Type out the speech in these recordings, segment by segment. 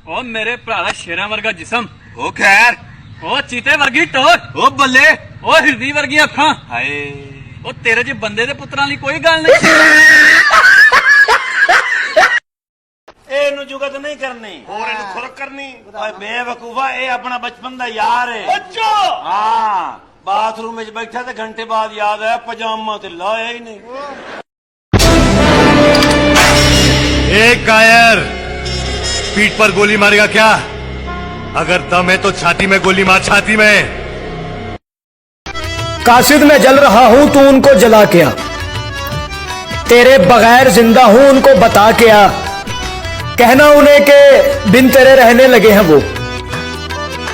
ओ मेरे भरा शेरा वर्गा जिसम, ओ खैर, ओ चीते वर्गी टोर, ओ बल्ले, ओ हिरदी वर्गी अखां। हाय ओ तेरे च बंदे दे पुत्रां ली कोई गल नहीं। ਇਹਨੂੰ ਜੁਗਤ ਨਹੀਂ ਕਰਨੀ ਹੋਰ ਇਹਨੂੰ ਖੁਰਕ ਕਰਨੀ। ਓਏ ਬੇਵਕੂਫਾ, ਇਹ ਆਪਣਾ ਬਚਪਨ ਦਾ ਯਾਰ ਹੈ। ਅੱਛਾ ਹਾਂ, ਬਾਥਰੂਮ ਵਿੱਚ ਬੈਠਾ ਤੇ ਘੰਟੇ ਬਾਅਦ ਯਾਦ ਆਇਆ ਪਜਾਮਾ ਤੇ ਲਾਇਆ ਹੀ ਨਹੀਂ। एक कायर पीठ पर गोली मारेगा क्या? अगर दम है तो छाती में गोली मार, छाती में। कासिद मैं जल रहा हूं तू उनको जला के आ, तेरे बगैर जिंदा हूं उनको बता के आ, कहना उन्हें के बिन तेरे रहने लगे हैं वो,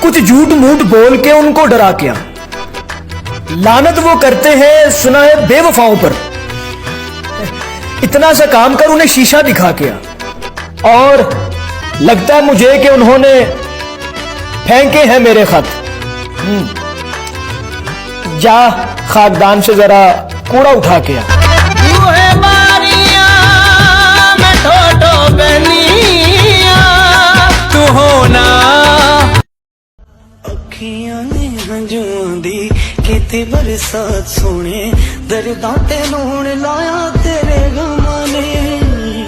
कुछ झूठ मूठ बोल के उनको डरा के आ। लानत वो करते हैं सुना है बेवफाओं पर, इतना सा काम कर उन्हें शीशा दिखा के आ। और लगता है मुझे कि उन्होंने फेंके हैं मेरे खत। जा खाकदान से जरा कूड़ा उठा के आ। तू होना अखियां ने हंजुआं दी किते बरसात सोने, दर्दां ते लूण लाया तेरे गमां ने,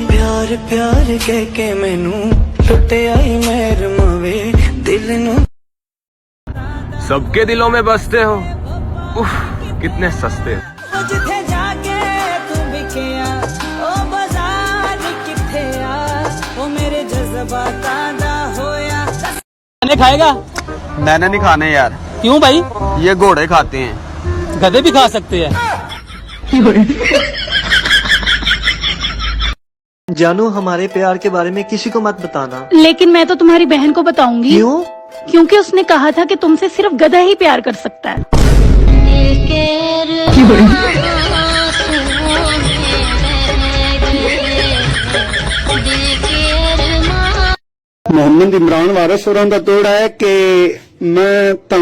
प्यार प्यार कह के मैनू टुटे आई मेहर मावे दिल नू। सबके दिलों में बसते हो, उफ, कितने सस्ते हो। जिथे जाके तू बिकिया ओ बाजार किथे आ, ओ मेरे जज्बातां दा होया। खाने खाएगा? मैंने नहीं खाने यार। क्यों भाई? ये घोड़े खाते हैं। गधे भी खा सकते हैं। जानू, हमारे प्यार के बारे में किसी को मत बताना। लेकिन मैं तो तुम्हारी बहन को बताऊंगी। क्यों? क्योंकि उसने कहा था कि तुमसे सिर्फ गधा ही प्यार कर सकता है। ਮੁਹੰਮਦ ਇਮਰਾਨ ਵਾਰਿਸ ਹੋਰਾਂ ਦਾ ਤੋੜਾ ਹੈ ਕਿ ਮੈਂ ਤਾਂ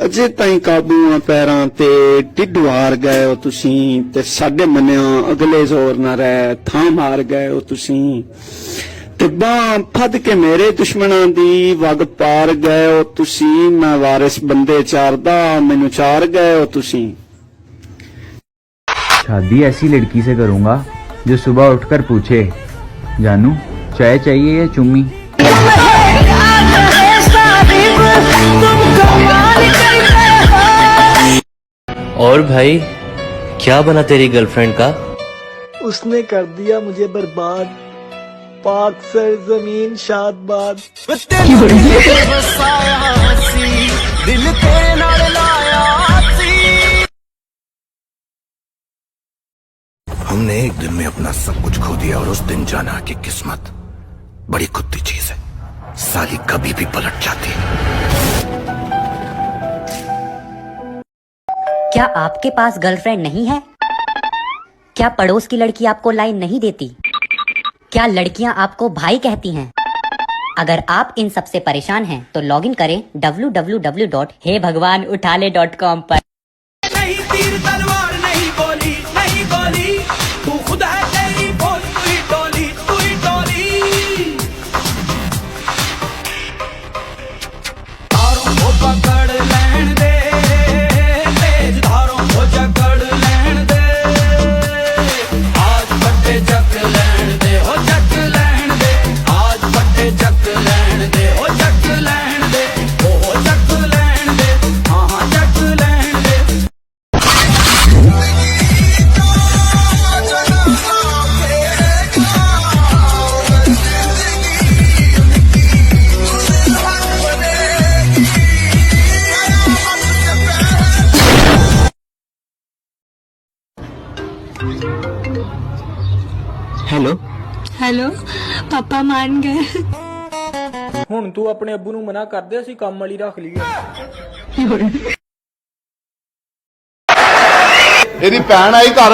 ਅਜੇ ਤਾਈਂ ਕਾਬੂ ਆ ਪੈਰਾਂ ਤੇ, ਢਿੱਡੂ ਹਾਰ ਗਏ ਹੋ ਤੁਸੀਂ ਤੇ ਸਾਡੇ ਮੰਨਿਆ ਅਗਲੇ ਜ਼ੋਰ ਨਾ ਰਹਿ, ਥਾਂ ਮਾਰ ਗਏ ਹੋ ਤੁਸੀਂ ਤੇ ਬਾਂਹ ਫੱਦ ਕੇ ਮੇਰੇ ਦੁਸ਼ਮਣਾਂ ਦੀ ਵਗ ਪਾਰ ਗਏ ਹੋ ਤੁਸੀਂ। ਮੈਂ ਵਾਰਿਸ ਬੰਦੇ ਚਾਰਦਾ, ਮੈਨੂੰ ਚਾਰ ਗਏ ਹੋ ਤੁਸੀਂ। शादी ऐसी लड़की से करूंगा जो सुबह उठकर पूछे, जानू चाय चाहिए या चुम्मी। और भाई क्या बना तेरी गर्लफ्रेंड का? उसने कर दिया मुझे बर्बाद, पाक सर जमीन शादबाद। दिल तेरे नाल लाया सी। हमने एक दिन में अपना सब कुछ खो दिया और उस दिन जाना कि किस्मत बड़ी कुत्ती चीज है, साली कभी भी पलट जाती है। क्या आपके पास गर्लफ्रेंड नहीं है? क्या पड़ोस की लड़की आपको लाइन नहीं देती? क्या लड़कियां आपको भाई कहती हैं? अगर आप इन सब से परेशान हैं तो लॉगिन करें www.heybhagwanuthale.com पर। नहीं तीर तलवार नहीं गोली, नहीं गोली, तू खुद है तेरी बोल, तू ही टोली, तू ही टोली। धारों को पकड़ लैन दे, तेज धारों को जकड़ लैन दे, आज पट्टे जक लैन दे, हो जक लैन दे, आज पट्टे जक लैन दे, हो जक लैन दे, हो जक लैन दे, हाँ हाँ जक लैन दे। हेलो हेलो, पापा मान गए। ਹੁਣ ਤੂੰ ਆਪਣੇ ਅੱਬੂ ਨੂੰ ਮਨਾ ਕਰਦੇ, ਅਸੀਂ ਕੰਮ ਵਾਲੀ ਰੱਖ ਲਈਏ। ਇਹਦੀ ਭੈਣ ਆਈ ਘਰ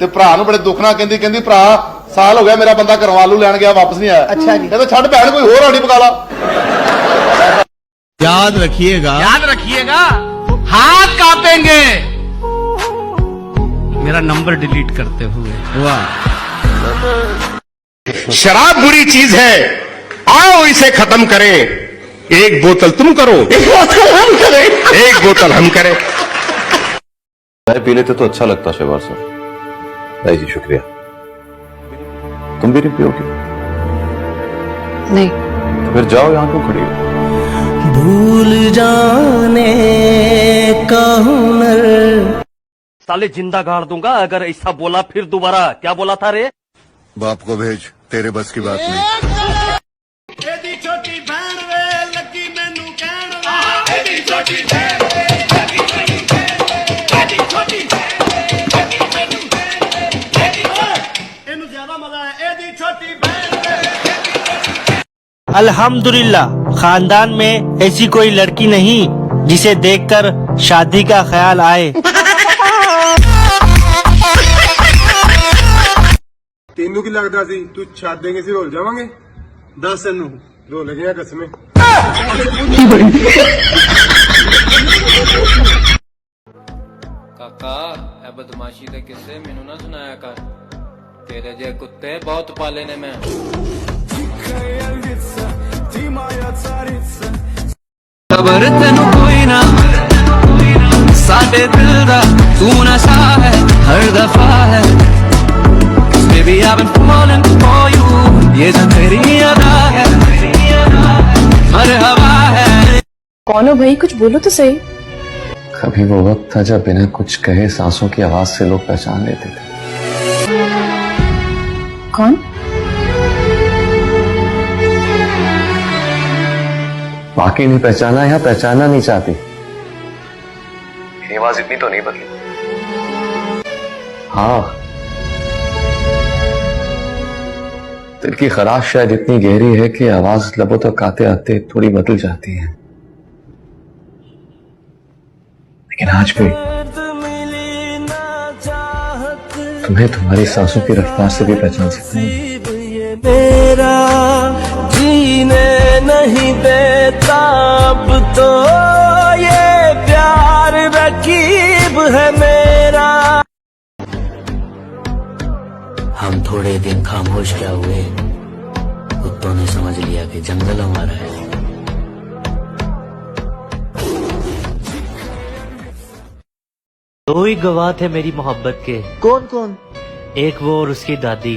ਤੇ ਭਰਾ ਨੂੰ ਬੜੇ ਦੁੱਖ ਨਾਲ ਕਹਿੰਦੀ ਭਰਾ ਸਾਲ ਹੋ ਗਿਆ ਮੇਰਾ ਬੰਦਾ ਘਰੋਂ ਆਲੂ ਲੈਣ ਗਿਆ, ਵਾਪਸ ਨਹੀਂ ਆਇਆ। ਅੱਛਾ ਜੀ। ਕਹਿੰਦਾ ਛੱਡ ਭੈਣ, ਕੋਈ ਹੋਰ ਆੜੀ ਪਕਾ ਲਾ। याद रखिएगा, हाथ कांपेंगे मेरा नंबर डिलीट करते हुए। वाह, शराब बुरी चीज है, आओ आज इसे खत्म करें। एक बोतल तुम करो, एक बोतल हम करें, एक बोतल हम करें। चाय पी लेते तो अच्छा लगता शहबाज साहब। जी शुक्रिया। तुम भी नहीं पियोगे? नहीं। तो फिर जाओ, यहाँ क्यों खड़ी हो? भूल जाने का हुनर। साले जिंदा गाड़ दूंगा अगर ऐसा बोला फिर दोबारा। क्या बोला था रे? बाप को भेज, तेरे बस की बात नहीं। छोटी बहन वे लगी मैनू कहण वे एदी छोटी बहन वे लगी मैनू कहण एदी छोटी बहन लगी मैनू कहण एदी इनु ज्यादा मजा है एदी छोटी बहन। अल्हम्दुलिल्लाह खानदान में ऐसी कोई लड़की नहीं जिसे देखकर शादी का ख्याल आए। तेनू की लगता सी तू छाड़ देंगे से रोल जावांगे? 10 तेनू रोल गया कसमें। काका ए बदमाशी दे किस्से मैनू ना सुनाया कर। तेरे जे कुत्ते बहुत पाले ने मैं। खबर तेनू कोई ना साडे दिल दा तू नशा है हर दफा है। Baby I've been falling for you, ये जो तेरी अदा है मरहबा है। कौन हो भाई, कुछ बोलो तो सही। कभी वो वक्त था जब बिना कुछ कहे सांसों की आवाज से लोग पहचान लेते थे। कौन? बाकी नहीं पहचाना या पहचानना नहीं चाहती। आवाज इतनी तो नहीं बदली। हाँ, दिल की खराश शायद इतनी गहरी है कि आवाज लबों तक आते आते थोड़ी बदल जाती है, लेकिन आज भी तुम्हें तुम्हारी सांसों की रफ्तार से भी पहचान सकता हूँ। मेरा जीने नहीं देता अब तो ये प्यार रकीब है मेरा। हम थोड़े दिन खामोश क्या हुए, कुत्तों ने समझ लिया कि जंगल हमारा है। दो ही गवाह थे मेरी मोहब्बत के। कौन कौन? एक वो और उसकी दादी।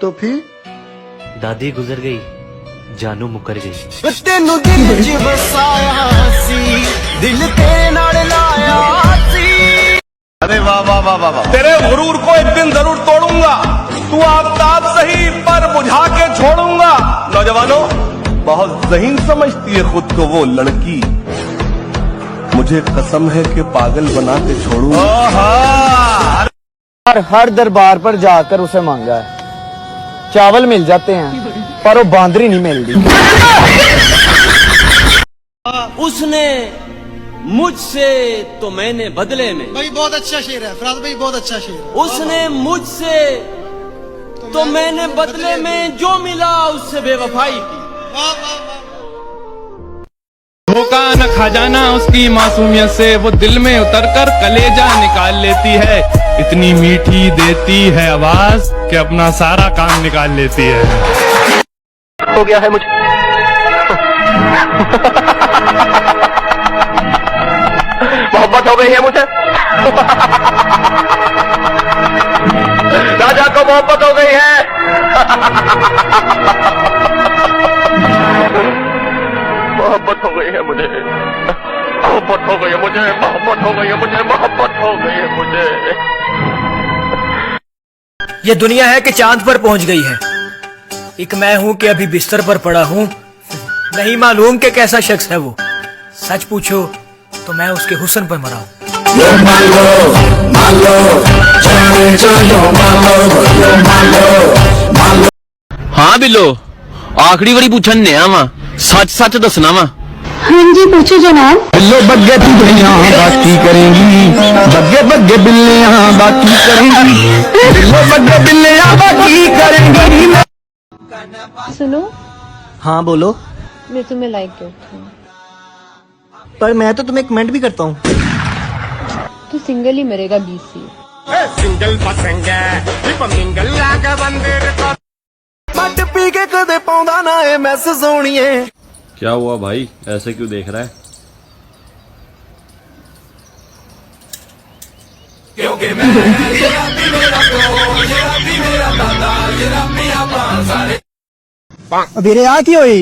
तो फिर? दादी गुजर गई, जानू मुकर गई। तेनू दिल च बसाया सी, दिल तेरे नाल लाया सी। अरे वाह वाह वाह वाह वाह। तेरे गुरूर को एक दिन जरूर तोड़ूंगा। तू आफताब सही पर बुझा के छोड़ूंगा। नौजवानों, बहुत ज़हीन समझती है खुद को वो लड़की, मुझे कसम है कि पागल बना के छोड़ूंगा। हर दरबार पर जाकर उसे मांगा है, चावल मिल जाते हैं पर वो बांदरी नहीं मिलती। उसने मुझसे तो मैंने बदले में। भाई बहुत अच्छा शेर है फराज भाई, बहुत अच्छा शेर। उसने मुझसे तो मैंने बदले में जो मिला उससे बेवफाई की। धोखा न खा जाना उसकी मासूमियत से, वो दिल में उतरकर कलेजा निकाल लेती है। इतनी मीठी देती है आवाज कि अपना सारा काम निकाल लेती है। हो गया है मुझे मोहब्बत हो गई है मुझे। राजा को मोहब्बत हो गई है। मोहब्बत हो गई है मुझे, मोहब्बत हो गई है मुझे, मोहब्बत हो गई है मुझे, मोहब्बत हो गई है मुझे। ये दुनिया है कि चांद पर पहुंच गई है, एक मैं हूं कि अभी बिस्तर पर पड़ा हूं। नहीं मालूम कि कैसा शख्स है वो, सच पूछो तो मैं उसके हुस्न पर मरा हूं। हाँ बिल्लो, आखिरी बारी पूछन नया वा, सच सच दसना वा। हाँ जी पूछो जनाब। बिल्लो बग्गे बिल्लियां बाकी करेंगी, बग्गे बग्गे बिल्लियां बाकी करेंगी, बिल्लो बग्गे बिल्लियां बाकी करेंगी। सुनो। हाँ बोलो। मैं तुम्हें लाइक करती हूँ। पर मैं तो तुम्हें कमेंट भी करता हूँ। तू सिंगल ही मरेगा BC। सिंगल पसंग है, मिंगल लागा बंदे खट पी के कदे पाउंदा ना ए मैस सोनिए। क्या हुआ भाई, ऐसे क्यों देख रहा है? क्योंकि मैं शराबी मेरा प्यो, शराबी मेरा दादा, शराबी अपना सारे। ਵੀਰੇ ਆ ਕੀ ਹੋਈ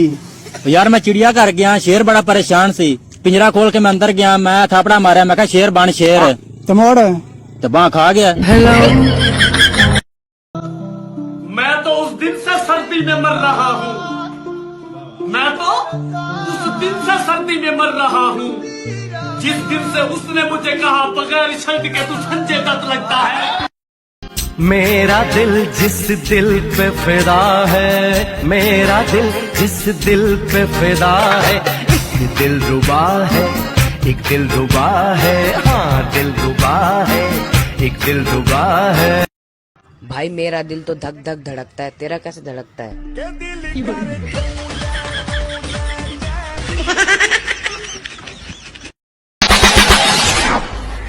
यार? मैं चिड़िया घर गया, शेर बड़ा परेशान सी, पिंजरा खोल के मैं अंदर गया, मैं थापड़ा मारा, मैं कहा शेर बन शेर, तो मोड़ तो बां खा गया। मैं तो उस दिन से सर्दी में मर रहा हूँ, मैं तो उस दिन से सर्दी में मर रहा हूँ जिस दिन से उसने मुझे कहा बगैर शर्ट के तू संजय दत्त लगता है। मेरा दिल जिस दिल पे फिदा है, मेरा दिल जिस दिल पे फिदा है, एक दिल रुबा है, एक दिल रुबा है, हाँ दिल रुबा है, एक दिल रुबा है। भाई मेरा दिल तो धक धक धड़कता है, तेरा कैसे धड़कता है?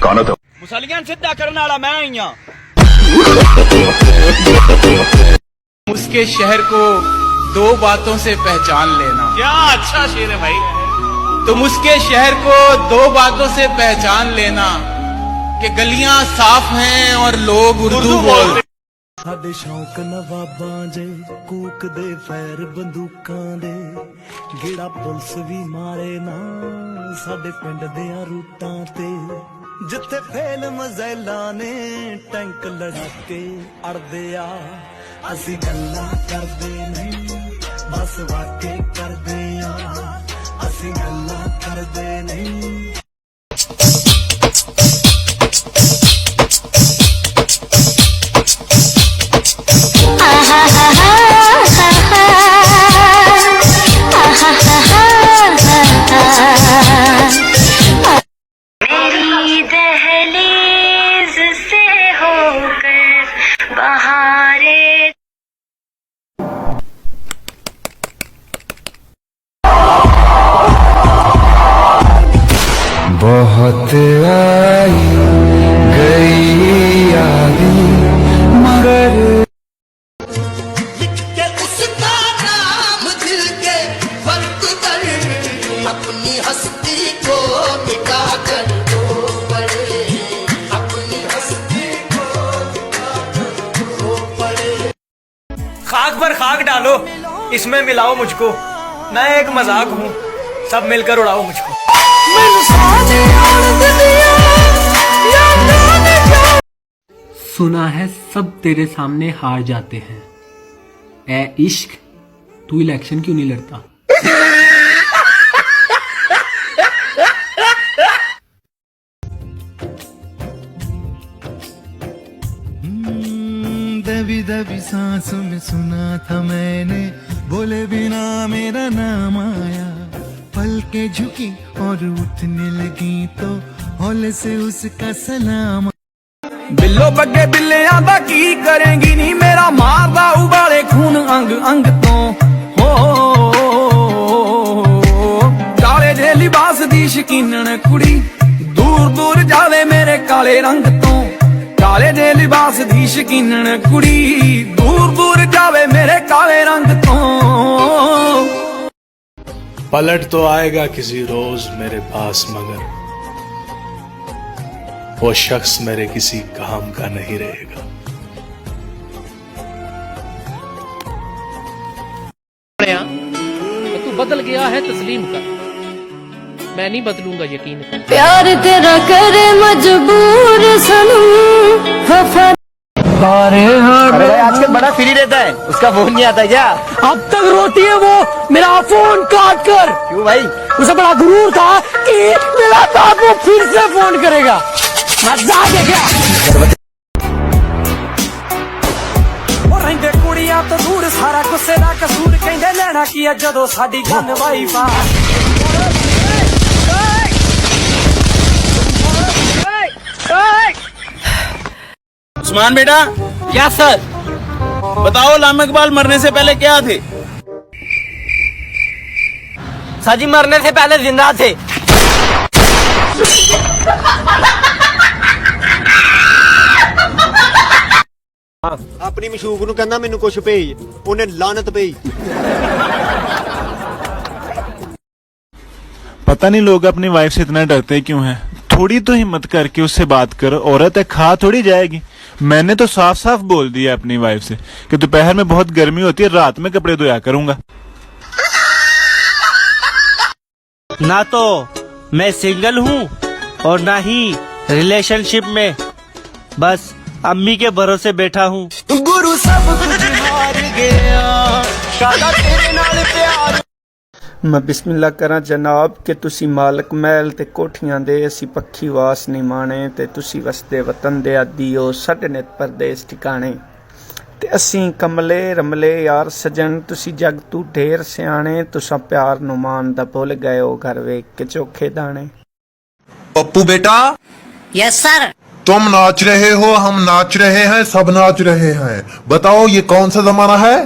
कौन हो तुम? मुसलमान सिद्धा करने वाला मैं ही हूं। उसके शहर को दो बातों से पहचान लेना। क्या अच्छा शेर है भाई। तुम उसके शहर को दो बातों से पहचान लेना कि गलियां साफ हैं और लोग उर्दू बोलते। ਸਾਡੇ ਸ਼ੌਕ ਨਵਾਬਾਂ ਜੇ ਕੂਕ ਦੇ ਫੈਰ ਬੰਦੂਕਾਂ ਦੇ ਗੇੜਾ ਪੁਲਿਸ ਵੀ ਮਾਰੇ ਨਾ ਸਾਡੇ ਪਿੰਡ ਦੇ ਰੂਟਾਂ ਤੇ ਜਿੱਥੇ ਫੇਲ ਮਜ਼ੈਲਾਂ ਨੇ ਟੈਂਕ ਲੜਾ ਕੇ ਅੜਦੇ ਆ ਅਸੀਂ ਗੱਲਾਂ ਕਰਦੇ ਨਹੀਂ ਬਸ ਵਾਕੇ ਕਰਦੇ ਆ ਅਸੀਂ ਗੱਲਾਂ ਕਰਦੇ ਨਹੀਂ। मेरी दहलीज से होकर बहारे बहुत आई गई यादें मगर उसका नाम दिल के फर्क कर अपनी हस्ती को मिटा कर दो पड़े अपनी हस्ती को मिटा कर दो पड़े। खाक पर खाक डालो, इसमें मिलाओ मुझको, मैं एक मजाक हूँ, सब मिलकर उड़ाओ मुझको। सुना है सब तेरे सामने हार जाते हैं, ए इश्क तू इलेक्शन क्यों नहीं लड़ता? दबी दबी सांसों में सुना था मैंने, बोले बिना मेरा नाम आया, पलके झुकी और उठने लगी तो हौले से उसका सलाम। बिल्लो बग्गे बिल्लियां दा की करेंगी नी, मेरा मारदा उबाले खून अंग अंग तो हो काले जे लिबास दी शकीनन कुड़ी, दूर दूर जावे मेरे काले रंग तो, काले जे लिबास दी शकीनन कुड़ी, दूर दूर जावे मेरे काले रंग तो। पलट तो आएगा किसी रोज मेरे पास, मगर वो शख्स मेरे किसी काम का नहीं रहेगा। तू बदल गया है तस्लीम कर, मैं नहीं बदलूंगा यकीन कर। प्यार तेरा करे मजबूर सनम वफा। अरे आजकल बड़ा फ्री रहता है, उसका फोन नहीं आता क्या? अब तक रोती है वो मेरा फोन काट कर। क्यों भाई? उसे बड़ा गुरूर था कि मेरा बाप वो फिर से फोन करेगा। मजाक है क्या? और रहंदे कुड़ियां तो दूर सारा गुस्से दा कसूर, कहंदे लेना की जदों साडी गन वाईफा। उस्मान बेटा। क्या सर? बताओ अल्लामा इकबाल मरने से पहले क्या थे? साजी मरने से पहले जिंदा थे। अपनी मशूक नूं कहंदा मैनूं कुछ भेज, उन्हें लानत भेज। पता नहीं लोग अपनी वाइफ से इतना डरते क्यों हैं। थोड़ी तो हिम्मत करके उससे बात करो, औरत है खा थोड़ी जाएगी। मैंने तो साफ साफ बोल दिया अपनी वाइफ से कि दोपहर में बहुत गर्मी होती है, रात में कपड़े धोया करूंगा। ना तो मैं सिंगल हूँ और ना ही रिलेशनशिप में, बस अम्मी के भरोसे बैठा हूँ। गुरु सब कुछ हार गया, शादा तेरे नाल प्यार। मैं बिस्मिल्लाह करा जनाब कि तुसी मालक महल ते कोठियां दे, असी पक्षी वास नहीं माने ते तुसी वसदे वतन दे आदी हो, साडे नित परदेस ठिकाने ते असी कमले रमले यार सजन, तुसी जग तू ढेर सियाने, तुसा प्यार नु मान दा भुल गए हो, घर वेख के चोखे दाने। पप्पू बेटा। Yes sir. तुम नाच रहे हो, हम नाच रहे हैं, सब नाच रहे हैं, बताओ ये कौन सा जमाना है?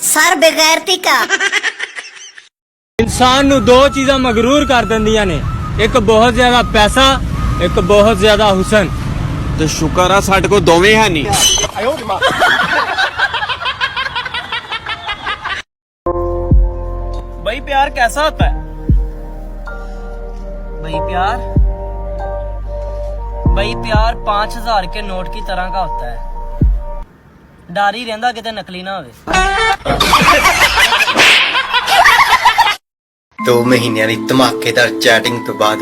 सर बेगैरती का। इंसान नू दो चीज़ां मगरूर कर दिंदियां ने, एक बहुत ज्यादा पैसा, एक बहुत ज्यादा हुसन। तो शुक्र है साढ़े को दोवें है नहीं। भाई प्यार कैसा होता है? भाई प्यार 5000 के नोट की तरह का होता है, डर ही रहंदा किते नकली ना होवे। 2 महीनों की धमाकेदार चैटिंग तो बाद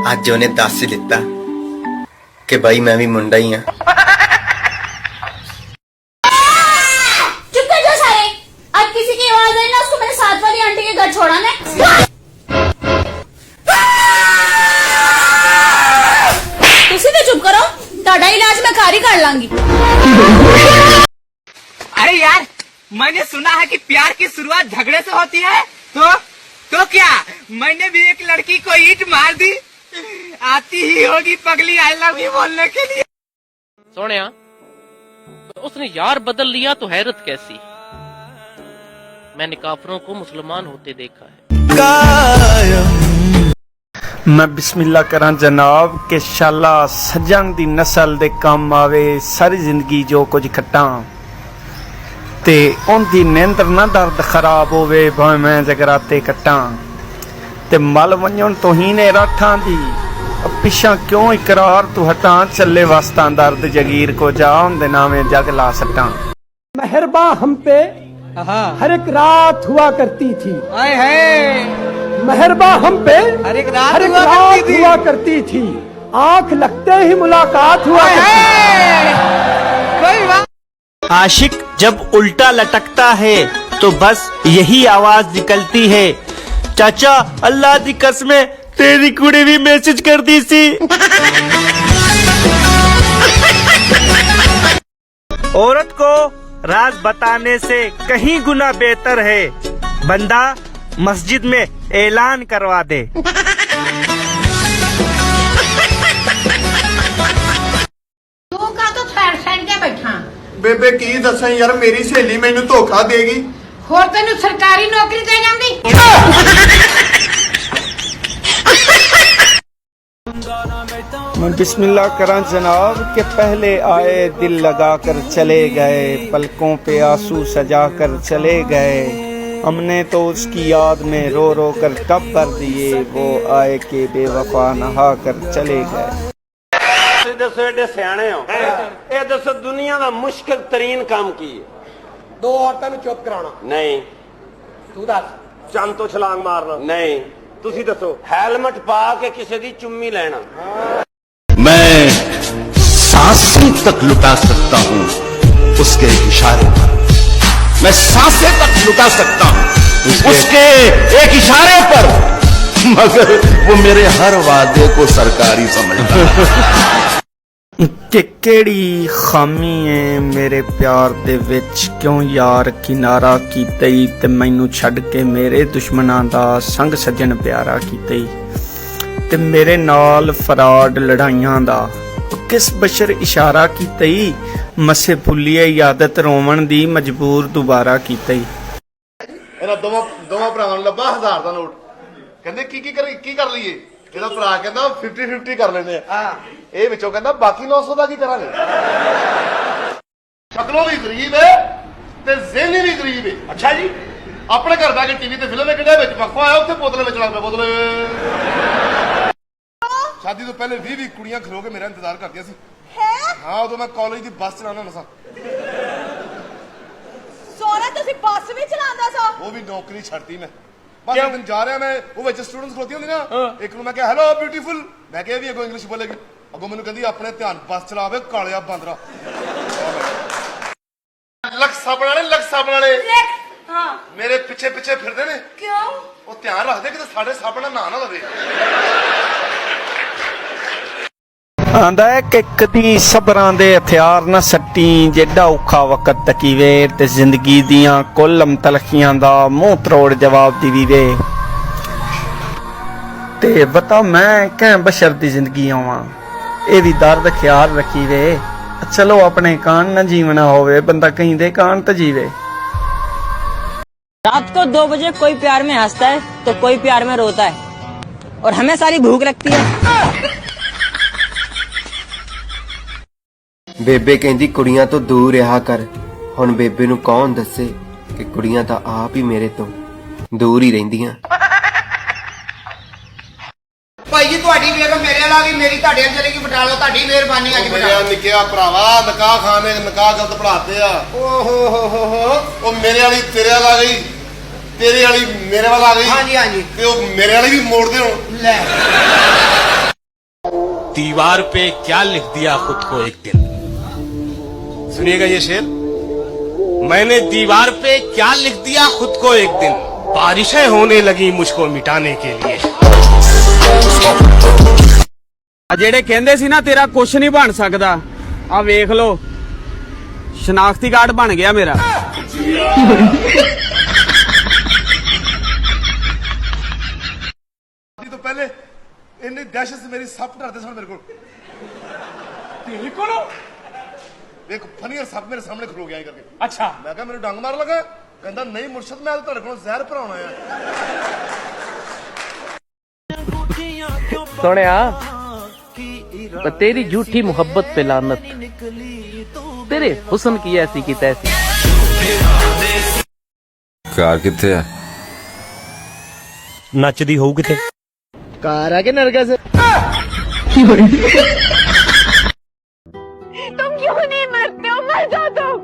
अज उन्हें दस ही दिता कि भाई मैं भी मुंडा ही हाँ। चुप कर जाओ सारे, अब किसी की आवाज आई ना उसको मेरे साथ वाली आंटी के घर छोड़ा ने। तुसी तो चुप करो, ताड़ा इलाज मैं खारी कर लांगी। अरे यार, मैंने सुना है कि प्यार की शुरुआत झगड़े से होती है, तो क्या मैंने भी एक लड़की को ईंट मार दी, आती ही होगी पगली आई लव यू बोलने के लिए। सोनिया, तो उसने यार बदल लिया तो हैरत कैसी। मैंने काफरों को मुसलमान होते देखा है। मैं बिस्मिल्लाह करा जनाब के शाला सजन दी नस्ल दे काम आवे, सारी जिंदगी जो कुछ खट्टा ते उनकी नींद ना दर्द खराब होवे, भावे मैं जगराते कट्टा ते मल वंजन तो ही ने राठा दी, पिछा क्यों इकरार तू हटा, चले वास्ता दर्द जगीर को जा उनके नामे जग ला सटा। मेहरबा हम पे हर एक रात हुआ करती थी, मेहरबा हम पे हर एक रात हुआ करती थी, आंख लगते ही मुलाकात हुआ करती। आशिक जब उल्टा लटकता है तो बस यही आवाज निकलती है, चाचा अल्लाह दी कसमें तेरी कुड़ी भी मैसेज कर दी सी। औरत को राज बताने से कहीं गुना बेहतर है बंदा मस्जिद में ऐलान करवा दे। तू का तो फैन के बैठा बेबे की दसा यार, मेरी सहेली मैनू धोखा देगी, होर तेनू सरकारी नौकरी दे जांदी। मैं बिस्मिल्लाह करा जनाब के पहले आए दिल लगा कर चले गए, पलकों पे आंसू सजा कर चले गए, हमने तो उसकी याद में रो रो कर टब भर दिए, वो आए के बेवफा नहा कर चले गए। दसो एडे सियाने हो, ये दसो दुनिया का मुश्किल तरीन काम की है? 2 औरतों चुप कराना नहीं। तू दस। चंद तो छलांग मारना नहीं। तुसी दसो हेलमेट पा के किसी दी चुम्मी लेना। मैं सांसें तक लुटा सकता हूँ उसके इशारे पर, मैं सांसें तक लुटा सकता हूँ उसके एक इशारे पर, मगर वो मेरे हर वादे को सरकारी समझता है। कि केड़ी खामी है मेरे प्यार दे विच, क्यों यार किनारा कीतई ते मैनू छड़ के मेरे दुश्मनां दा संग सजन प्यारा कीतई, ते मेरे नाल फराड लड़ाइयां दा किस बशर इशारा कीतई, मसे फुल्लिए आदत रोवन दी मजबूर दोबारा कीतई। ਇਹਨਾਂ ਦੋਵਾਂ ਭਰਾਵਾਂ ਨੂੰ ਲੱਭਾ 1000 ਦਾ ਨੋਟ, ਕਹਿੰਦੇ ਕੀ ਕਰ ਲਈਏ, ਇਹਦਾ ਭਰਾ ਕਹਿੰਦਾ 50-50 ਕਰ ਲੈਂਦੇ ਆ, ਇਹ ਵਿੱਚੋਂ ਕਹਿੰਦਾ ਬਾਕੀ 900 ਦਾ ਕੀ ਕਰਾਂਗੇ। ਸ਼ਕਲੋਂ ਵੀ ਗਰੀਬ ਹੈ ਤੇ ਜ਼ਿਹਨੀ ਵੀ ਗਰੀਬ ਹੈ। ਅੱਛਾ ਜੀ। ਆਪਣੇ ਘਰ ਬੈ ਕੇ ਟੀਵੀ ਤੇ ਫਿਲਮ ਵੇਖਦਾ ਵਿੱਚ ਵਕਫਾ ਆਇਆ ਉੱਥੇ ਬੋਤਲ ਵਿੱਚ ਲੱਗ ਪਿਆ ਬੋਤਲ। ਸ਼ਾਦੀ ਤੋਂ ਪਹਿਲੇ 20 ਕੁੜੀਆਂ ਖਲੋ ਕੇ ਮੇਰਾ ਇੰਤਜ਼ਾਰ ਕਰਦੀਆਂ ਸੀ। ਹਾਂ ਉਦੋਂ ਮੈਂ ਕਾਲਜ ਦੀ ਬੱਸ ਚਲਾਉਂਦਾ ਹੁੰਦਾ ਸਾਂ। ਸੋਹਣਾ ਤੁਸੀਂ ਬੱਸ ਵੀ ਚਲਾਉਂਦਾ ਸੋ? ਉਹ ਵੀ ਨੌਕਰੀ ਛੱਡਤੀ ਮੈਂ। ਬਸ ਇੱਕ ਦਿਨ ਜਾ ਰਿਹਾ ਮੈਂ, ਉਹ ਵਿੱਚ ਸਟੂਡੈਂਟਸ ਖਲੋਤੀ ਹੁੰਦੀ ਨਾ, ਇੱਕ ਨੂੰ ਮੈਂ ਕਿਹਾ ਹੈਲੋ ਬਿਊਟੀਫੁਲ, ਮੈਂ ਕਿਹਾ ਵੀ ਅੱਗੋਂ ਇੰਗਲਿਸ਼ ਬੋਲੇਗੀ, ਅੱਗੋਂ ਮੈਨੂੰ ਕਹਿੰਦੀ ਆਪਣੇ ਧਿਆਨ ਬੱਸ ਚਲਾਵੇ ਕਾਲਿਆ ਬਾਂਦਰਾ। ਲਖ ਸਾਬਣ ਵਾਲੇ ਹਾਂ ਮੇਰੇ ਪਿੱਛੇ ਫਿਰਦੇ ਨੇ। ਕਿਉਂ? ਉਹ ਧਿਆਨ ਰੱਖਦੇ ਕਿ ਸਾਡੇ ਸਾਬਣ ਨਾ ਲਵੇ। ਆਂਦਾ ਹੈ ਕਿ ਕਦੀ ਸਬਰਾਂ ਦੇ ਹਥਿਆਰ ਨਾ ਸੱਟੀ, ਜਿਹੜਾ ਔਖਾ ਵਕਤ ਤਕੀਵੇ ਤੇ ਜ਼ਿੰਦਗੀ ਦੀਆਂ ਕੁੱਲ ਤਲਖੀਆਂ ਦਾ ਮੂੰਹ ਤਰੋੜ ਜਵਾਬ ਦੇਵੀ ਵੇ। ਤੇ ਬਤਾ ਮੈਂ ਕਹਿ ਬਸ਼ਰ ਦੀ ਜ਼ਿੰਦਗੀ ਆਵਾਂ, ਇਹ ਵੀ ਦਰਦ ਖਿਆਲ ਰੱਖੀ ਵੇ। ਚਲੋ ਆਪਣੇ ਕਾਨ ਨਾ जीवना होवे, बंदा कहीं दे कान तो जीवे। रात को 2 बजे कोई प्यार में हंसता है तो कोई प्यार में रोता है, और हमें सारी भूख लगती है। ਬੇਬੇ ਕਹਿੰਦੀ ਕੁੜੀਆਂ ਤੋਂ ਦੂਰ ਰਿਹਾ ਕਰ। ਹੁਣ ਬੇਬੇ ਨੂੰ ਕੌਣ ਦੱਸੇ ਕਿ ਕੁੜੀਆਂ ਤਾਂ ਆਪ ਹੀ ਮੇਰੇ ਤੋਂ ਦੂਰ ਹੀ ਰਹਿੰਦੀਆਂ। ਭਾਈ ਜੀ ਤੁਹਾਡੀ ਬੇਗਮ ਮੇਰੇ ਨਾਲ ਆ ਗਈ, ਮੇਰੀ ਤੁਹਾਡੇ ਨਾਲ ਚਲੇਗੀ ਬਟਾਲੋ, ਤੁਹਾਡੀ ਮਿਹਰਬਾਨੀ ਅੱਜ ਮੇਰਾ ਨਿੱਕਿਆ ਭਰਾਵਾ ਨਿਕਾਹ ਖਾਨੇ ਨਿਕਾਹ ਗਲਤ ਪੜਾਤੇ ਆ। ਓਹੋ ਹੋ ਉਹ ਮੇਰੇ ਵਾਲੀ ਤੇਰੇ ਵੱਲ ਆ ਗਈ, ਤੇਰੇ ਵਾਲੀ ਮੇਰੇ ਵੱਲ ਆ ਗਈ। ਹਾਂਜੀ ਹਾਂਜੀ। ਤੇ ਉਹ ਮੇਰੇ ਵਾਲੀ ਵੀ ਮੋੜਦੇ ਹੋ ਲੈ। दीवार पे क्या लिख दिया खुद को एक दिन। सुनिएगा ये शेर, मैंने दीवार पे क्या लिख दिया खुद को एक दिन, बारिशें होने लगी मुझको मिटाने के लिए। ਜਿਹੜੇ ਕਹਿੰਦੇ ਸੀ ਨਾ ਤੇਰਾ ਕੁਛ ਨਹੀਂ ਬਣ ਸਕਦਾ, ਆ ਵੇਖ ਲੋ ਸ਼ਨਾਖਤੀ ਕਾਰਡ ਬਣ ਗਿਆ ਮੇਰਾ। ਤੋਂ ਪਹਿਲੇ ਇੰਨੀ ਦਹਿਸ਼ਤ ਸੀ ਮੇਰੀ, ਸੱਪ ਡਰਦੇ ਸਨ ਮੇਰੇ ਕੋਲ। ਤੇਰੇ ਕੋਲ ਇੱਕ ਫਨੀਅਰ ਸੱਪ ਮੇਰੇ ਸਾਹਮਣੇ ਖਲੋ ਗਿਆ ਕਰਕੇ। ਅੱਛਾ। ਮੈਂ ਕਿਹਾ ਮੈਨੂੰ ਡੰਗ ਮਾਰ ਲਗਾ, ਕਹਿੰਦਾ ਨਹੀਂ ਮੁਰਸ਼ਦ ਮੈਂ ਤੁਹਾਡੇ ਕੋਲ ਜ਼ਹਿਰ ਭਰਾਉਣਾ ਆ। सोनिया तेरी झूठी मोहब्बत पे लानत, तेरे हुस्न की ऐसी की तैसी। कार किथे है? ਨੱਚਦੀ ਹੋਊ ਕਿਤੇ। ਕਾਰ ਆ ਕੇ ਨਰਗਾ से तुम क्यों नहीं मरते हो? मर जाओ तुम।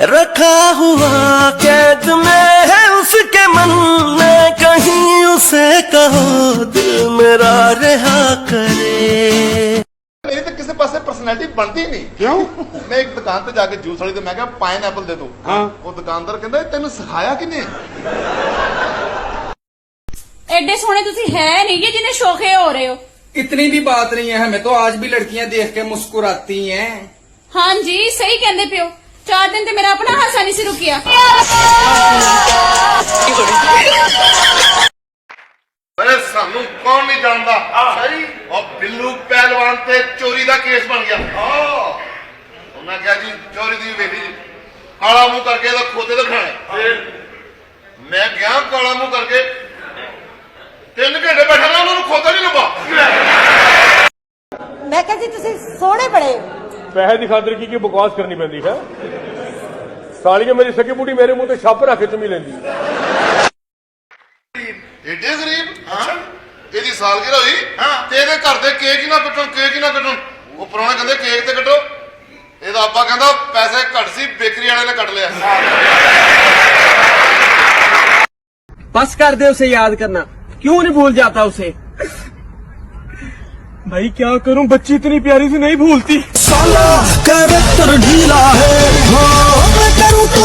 रखा हुआ कैद में है उसके मन में, कहीं उसे कहो दिल मेरा रहा करे। मेरी तो किसी पासे पर्सनैलिटी बनती नहीं। क्यों? मैं एक दुकान पे जाके जूस वाली, तो मैं कहा पाइनएप्पल दे दो। हाँ। वो दुकानदार कहता तेन सिखाया किने? एडे सोने तुसी है नहीं कि जिन्हें शौके हो रहे हो। इतनी भी बात नहीं है, हमें तो आज भी लड़कियां देख के मुस्कुराती हैं। हाँ जी सही कहते पियो, 4 दिन ते मेरा अपना हासा नहीं सी रुकिया। अरे सानू कौन नहीं जानता। सही। और बिल्लू पहलवान ते चोरी का केस बन गया। उन्हें क्या जी चोरी दी बेटी जी काला मुंह करके तो खोते तो खाने। मैं गया काला मुंह करके 3 घंटे बैठा रहा, उन्होंने खोता नहीं लगा। मैं कह जी तुसी सोने बड़े पैसे की खातिर की बकवास करनी पैंदी है। साली मेरी सगी बूढ़ी मेरे मुंह ते छाप रख के चुमी लेंदी। एडे गरीब ਇਹਦੀ ਸਾਲਗਿਰਾ ਹੋਈ ਤੇ ਇਹਦੇ ਘਰ ਦੇ ਕੇਕ ਹੀ ਨਾ ਕੱਟਣ, ਕੇਕ ਹੀ ਨਾ ਕੱਟਣ। ਉਹ ਪੁਰਾਣਾ ਕਹਿੰਦੇ ਕੇਕ ਤੇ ਕੱਟੋ, ਇਹਦਾ ਆਪਾ ਕਹਿੰਦਾ ਪੈਸੇ ਘੱਟ ਸੀ ਬੇਕਰੀ ਵਾਲੇ ਨੇ ਕੱਟ ਲਿਆ। बस कर दे उसे याद करना, क्यों नहीं भूल जाता उसे। भाई क्या करूं, बच्ची इतनी प्यारी सी नहीं भूलती। साला कैरेक्टर ढीला है, हाँ मैं करूं तो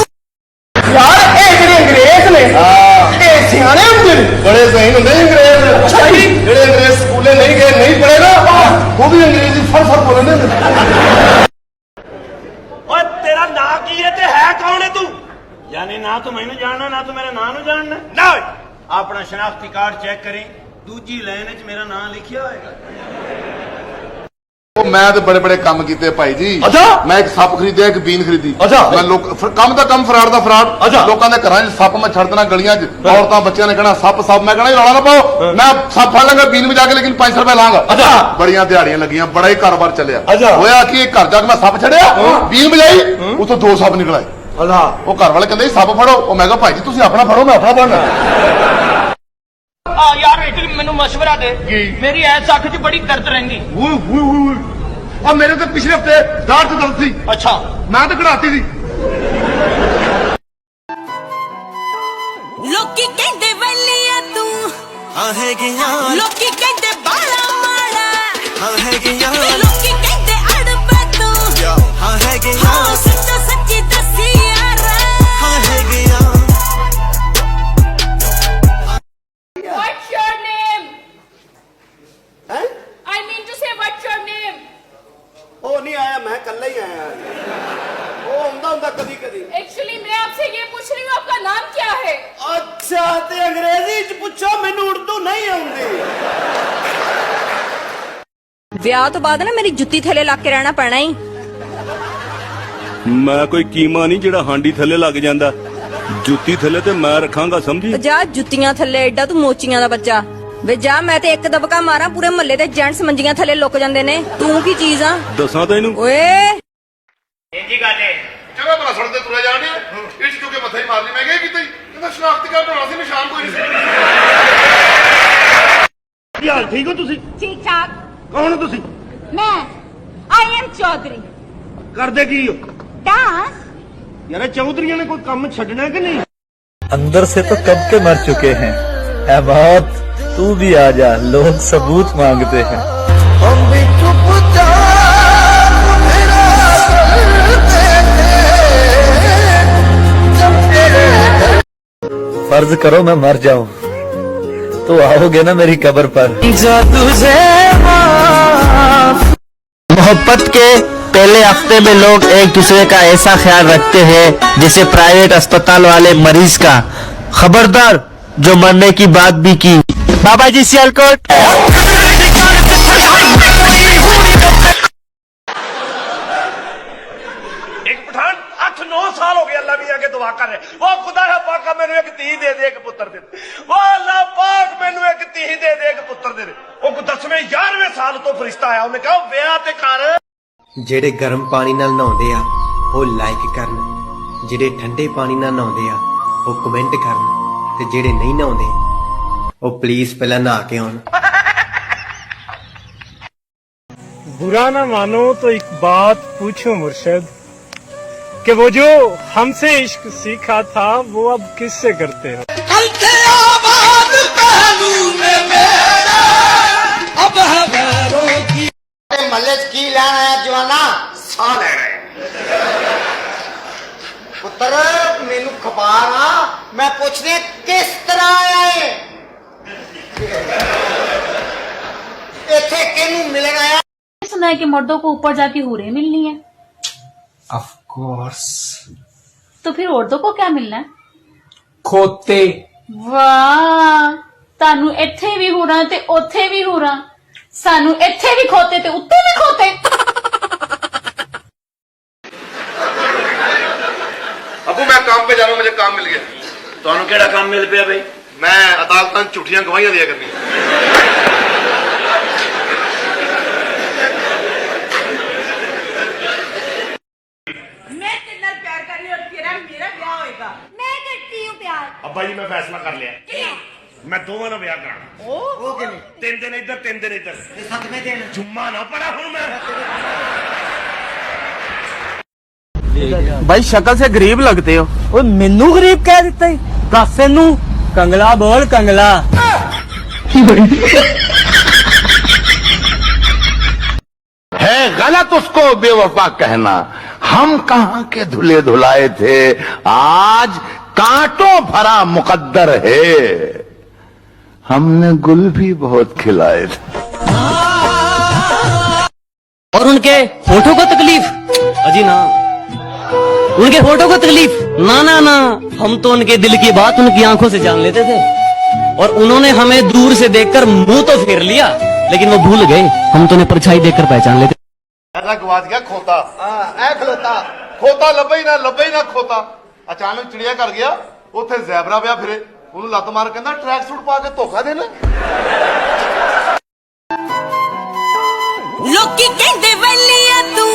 यार ये ਜਿਹੜੇ ਅੰਗਰੇਜ਼ ਨੇ ਇਹ ਸਿਆਣੇ ਹੁੰਦੇ ਨੇ, ਬੜੇ ਸਹੀ ਹੁੰਦੇ ਨੇ ਅੰਗਰੇਜ਼। ਅੱਛਾ ਜੀ। ਜਿਹੜੇ ਅੰਗਰੇਜ਼ ਸਕੂਲੇ ਨਹੀਂ ਗਏ, ਨਹੀਂ ਪੜ੍ਹੇ ਨਾ, ਉਹ ਵੀ ਅੰਗਰੇਜ਼ੀ ਫੜ ਬੋਲਦੇ ਨੇ। ਓਏ ਤੇਰਾ ਨਾਂ ਕੀ ਹੈ ਤੇ ਹੈ ਕੌਣ ਹੈ ਤੂੰ? ਯਾਨੀ ਨਾ ਤੂੰ ਮੈਨੂੰ ਜਾਣਨਾ, ਨਾ ਤੂੰ ਮੇਰੇ ਨਾਂ ਨੂੰ ਜਾਣਨਾ। ਨਾ ਓਏ ਆਪਣਾ ਸ਼ਨਾਖਤੀ ਕਾਰਡ ਚੈੱਕ ਕਰੀ, ਦੂਜੀ ਲਾਈਨ 'ਚ ਮੇਰਾ ਨਾਂ ਲਿਖਿਆ ਹੋਏਗਾ। मैं तो बड़े बड़े काम किए भाई जी। अच्छा मैं एक सप खरीदया, एक बीन खरीदी। अच्छा मैं लोग कम दा कम फराड दा फराड। अच्छा लोगों के घर सप मैं छड़ देना गलियां च, औरतां बच्चियां ने कहना सप सप, मैं कहना रौला ना पाओ, मैं सप फड़ लांगा बीन बजा के, लेकिन 500 रुपए लांगा। अच्छा बड़ियां दिहाड़ियां लगियां, बड़ा ही कारोबार चलिया। अच्छा होया कि घर जाके मैं सप छड़िया, बीन बजाई, उतो 2 सप निकल आए। वो घर वाले कहते सप फड़ो, वो मैं कहा भाई जी तुसीं अपना फड़ो, मैं अपना फड़ना। यार एक्चुअली मैनू मशवरा दे, मेरी ऐस अख च बड़ी दर्द रहंदी। और मेरे तो पिछले हफ्ते दाढ़ च दर्द थी। अच्छा मैं तो कढ़ाती थी। लोकी कहंदे वलिया तू हाँ है गया, लोकी कहंदे बाला माड़ा हाँ है गया, लोकी कहंदे अड़बा तू हाँ है गया, हाँ सच्चा सच्ची दसी यार हाँ है गया। What's your name? I mean to say what's your name? ਉਹ ਨਹੀਂ ਆਇਆ, ਮੈਂ ਕੱਲਾ ਹੀ ਆਇਆ। ਉਹ ਆਉਂਦਾ ਹੁੰਦਾ ਕਦੀ ਕਦੀ। Actually मैं आपसे ये पूछ रही हूँ आपका नाम क्या है? ਅੱਛਾ ਤੇ ਅੰਗਰੇਜ਼ੀ ਚ ਪੁੱਛੋ, ਮੈਨੂੰ ਉਰਦੂ ਨਹੀਂ ਆਉਂਦੀ। ਵਿਆਹ ਤੋਂ ਬਾਅਦ ਨਾ ਮੇਰੀ ਜੁੱਤੀ ਥੱਲੇ ਲੱਗ ਕੇ ਰਹਿਣਾ ਪੈਣਾ ਹੀ। ਮੈਂ ਕੋਈ ਕੀਮਾ ਨਹੀਂ ਜਿਹੜਾ ਹਾਂਡੀ ਥੱਲੇ ਲੱਗ ਜਾਂਦਾ, ਜੁੱਤੀ ਥੱਲੇ ਤੇ ਮੈਂ ਰੱਖਾਂਗਾ, ਸਮਝੀ? ਜਾ ਜੁੱਤੀਆਂ ਥੱਲੇ ਐਡਾ ਤੂੰ ਮੋਚੀਆਂ ਦਾ ਬੱਚਾ। ਵੇ ਜਾ, ਮੈਂ ਤੇ ਇੱਕ ਦਬਕਾ ਮਾਰਾਂ ਪੂਰੇ ਮਹੱਲੇ ਦੇ ਜੈਂਟਸ ਮੰਜੀਆਂ ਥੱਲੇ ਲੁੱਕ ਜਾਂਦੇ ਨੇ। ਤੂੰ ਕੀ ਚੀਜ਼ ਆ? ਦੱਸਾਂ ਤੈਨੂੰ ਓਏ ਇੰਜੀ ਗੱਲ ਏ। ਚਲੋ ਭਲਾ ਸੁਣਦੇ ਤੁਰੇ ਜਾਣੇ, ਇਸ ਚੁੱਕੇ ਮੱਥੇ ਹੀ ਮਾਰਨੀ। ਮੈਂ ਕਿਹਾ ਕੀਤੀ ਕਹਿੰਦਾ ਸ਼ਨਾਖਤੀ ਕਾਰਡ ਬਣਾਉਣਾ ਸੀ, ਨਿਸ਼ਾਨ ਕੋਈ ਨਹੀਂ ਸੀ। ਕੀ ਹਾਲ, ਠੀਕ ਹੋ ਤੁਸੀਂ? ठीक ठाक। ਕੌਣ ਹੋ ਤੁਸੀਂ? मैं I am चौधरी। ਕਰਦੇ ਕੀ ਹੋ? डांस। ਯਾਰ ਇਹ ਚੌਧਰੀਆਂ ਨੇ ਕੋਈ ਕੰਮ ਛੱਡਣਾ ਕਿ ਨਹੀਂ? अंदर से तो कब के मर चुके हैं। ऐ बहुत तू भी आ जा, लोग सबूत मांगते हैं। हम भी फर्ज करो मैं मर जाऊं तो आओगे ना मेरी कब्र पर। मोहब्बत के पहले हफ्ते में लोग एक दूसरे का ऐसा ख्याल रखते हैं जैसे प्राइवेट अस्पताल वाले मरीज का। खबरदार जो मरने की बात भी की। बाबा जी सियालकोट। एक पठान 8-9 साल हो गए अल्लाह मियां के दुआ कर रहे, वो खुदा पाका मैनू एक धी दे दे, एक पुत्र दे दे, वो अल्लाह पाक मैनू एक धी दे दे, एक पुत्र दे दे। वो 10वें 11वें साल तो फरिश्ता आया, उन्हें कहा ब्याह ते कर। ਜਿਹੜੇ ਗਰਮ ਪਾਣੀ ਨਾਲ ਨਹਾਉਂਦੇ ਆ ਉਹ ਲਾਈਕ ਕਰਨ, ਜਿਹੜੇ ਠੰਡੇ ਪਾਣੀ ਨਾਲ ਨਹਾਉਂਦੇ ਆ ਉਹ ਕਮੈਂਟ ਕਰਨ, ਤੇ ਜਿਹੜੇ ਨਹੀਂ ਨਹਾਉਂਦੇ ਉਹ ਪਲੀਜ਼ ਪਹਿਲਾਂ ਨਹਾ ਕੇ ਆਉਣ। बुरा ना मानो तो एक बात पूछूं मुर्शिद, कि वो जो हमसे इश्क सीखा था वो अब किससे करते हो? महल्ले की लैन आया जवाना, साह लेना पुत्र मैनू खबार आ, मैं पूछने किस तरह आया है, इथे किनू मिलन आया? सुना है कि मर्दों को ऊपर जाके हूरें मिलनी है। Of course. तो फिर औरतों को क्या मिलना है? खोते। वाह, तानू इत्थे भी हूरां ते ओथे भी हूरां, सानू इत्थे भी खोते ते उत्ते भी खोते। अबू मैं काम पे जा रहा हूँ, मुझे काम मिल गया। ਤੁਹਾਨੂੰ ਕਿਹੜਾ ਕੰਮ ਮਿਲ ਪਿਆ ਬਈ? मैं अदालतां झूठियां गवाहियां दिया करनी। ਅੱਬਾ ਜੀ ਮੈਂ ਫੈਸਲਾ ਕਰ ਲਿਆ, ਮੈਂ ਦੋਵਾਂ ਨਾਲ ਵਿਆਹ ਕਰਾਣਾ। ਉਹ ਕਿਵੇਂ? 3 ਦਿਨ ਇੱਧਰ 3 ਦਿਨ ਇੱਧਰ। 7ਵੇਂ ਦਿਨ ਜੁम्मा ਨਾ ਪੜਾ ਹੁਣ ਮੈਂ। भाई शक्ल से गरीब लगते हो। ओए मेनू गरीब कह देता है, दस इनू कंगला बोल कंगला। है गलत उसको बेवफा कहना, हम कहां के धुले धुलाए थे, आज कांटों भरा मुकद्दर है, हमने गुल भी बहुत खिलाए थे। और उनके होठों को तकलीफ? अजी ना, उनके होठों को तकलीफ? ना ना ना, हम तो उनके दिल की बात उनकी आंखों से जान लेते थे, और उन्होंने हमें दूर से देखकर मुंह तो फेर लिया, लेकिन वो भूल गए हम तो उन्हें परछाई देखकर पहचान लेते। मेरा गवाच गया खोता ए खलोता खोता लभे ही ना खोता अचानक चिड़िया कर गया ਉੱਥੇ ਜ਼ੈਬਰਾ ਪਿਆ ਫਿਰੇ ਉਹਨੂੰ ਲੱਤ ਮਾਰ ਕਹਿੰਦਾ ਟਰੈਕ ਸੂਟ ਪਾ ਕੇ ਧੋਖਾ ਦੇਣਾ ਲੋਕੀ ਕਹਿੰਦੇ ਵੈਲੀਆ ਤੂੰ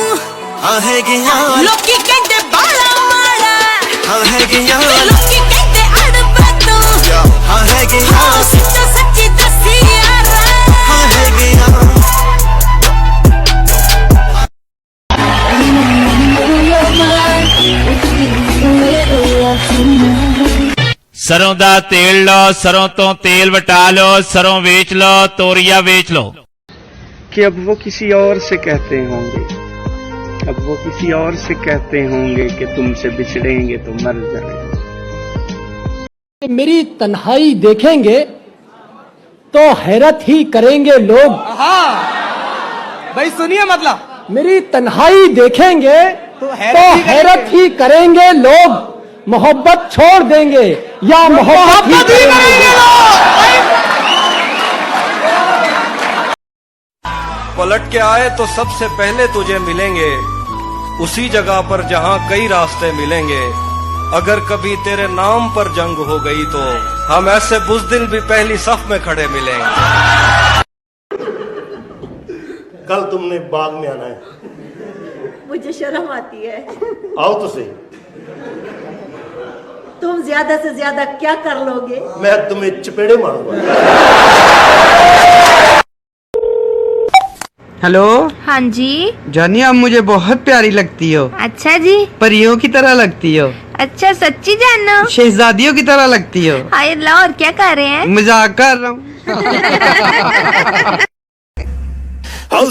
ਹਾਂ ਹੈ ਗਿਆ ਲੋਕੀ ਕਹਿੰਦੇ ਬਾਲਾ ਮਾਰਾ ਹਾਂ ਹੈ ਗਿਆ ਲੋਕੀ ਕਹਿੰਦੇ ਅੜਬਾ ਤੂੰ ਹਾਂ ਹੈ ਗਿਆ ਹਾਂ ਸੱਚਾ ਸੱਚੀ ਦੱਸੀ ਯਾਰ ਹਾਂ ਹੈ ਗਿਆ सरों दा तेल लो, सरों तो तेल वटा लो, सरों वेच लो, तोरिया वेच लो। कि अब वो किसी और से कहते होंगे, अब वो किसी और से कहते होंगे कि तुमसे बिछड़ेंगे तो मर जाएंगे। मेरी तन्हाई देखेंगे तो हैरत ही करेंगे लोग। भाई सुनिए मतलब मेरी तन्हाई देखेंगे तो हैरत ही करेंगे लोग। मोहब्बत छोड़ देंगे या मोहब्बत ही करेंगे पलट के आए तो सबसे पहले तुझे मिलेंगे उसी जगह पर जहां कई रास्ते मिलेंगे। अगर कभी तेरे नाम पर जंग हो गई तो हम ऐसे बुज़दिल भी पहली सफ में खड़े मिलेंगे। कल तुमने बाग में आना है। मुझे शर्म आती है। आओ तो सही। तुम ज्यादा से ज्यादा क्या कर लोगे? मैं तुम्हें चपेड़े मारूंगा। हेलो। हाँ जी। जानी आप मुझे बहुत प्यारी लगती हो। अच्छा जी। परियों की तरह लगती हो। अच्छा सच्ची जानो? शहजादियों की तरह लगती हो। हाय अल्लाह, और क्या कर रहे हैं? मजाक कर रहा हूँ।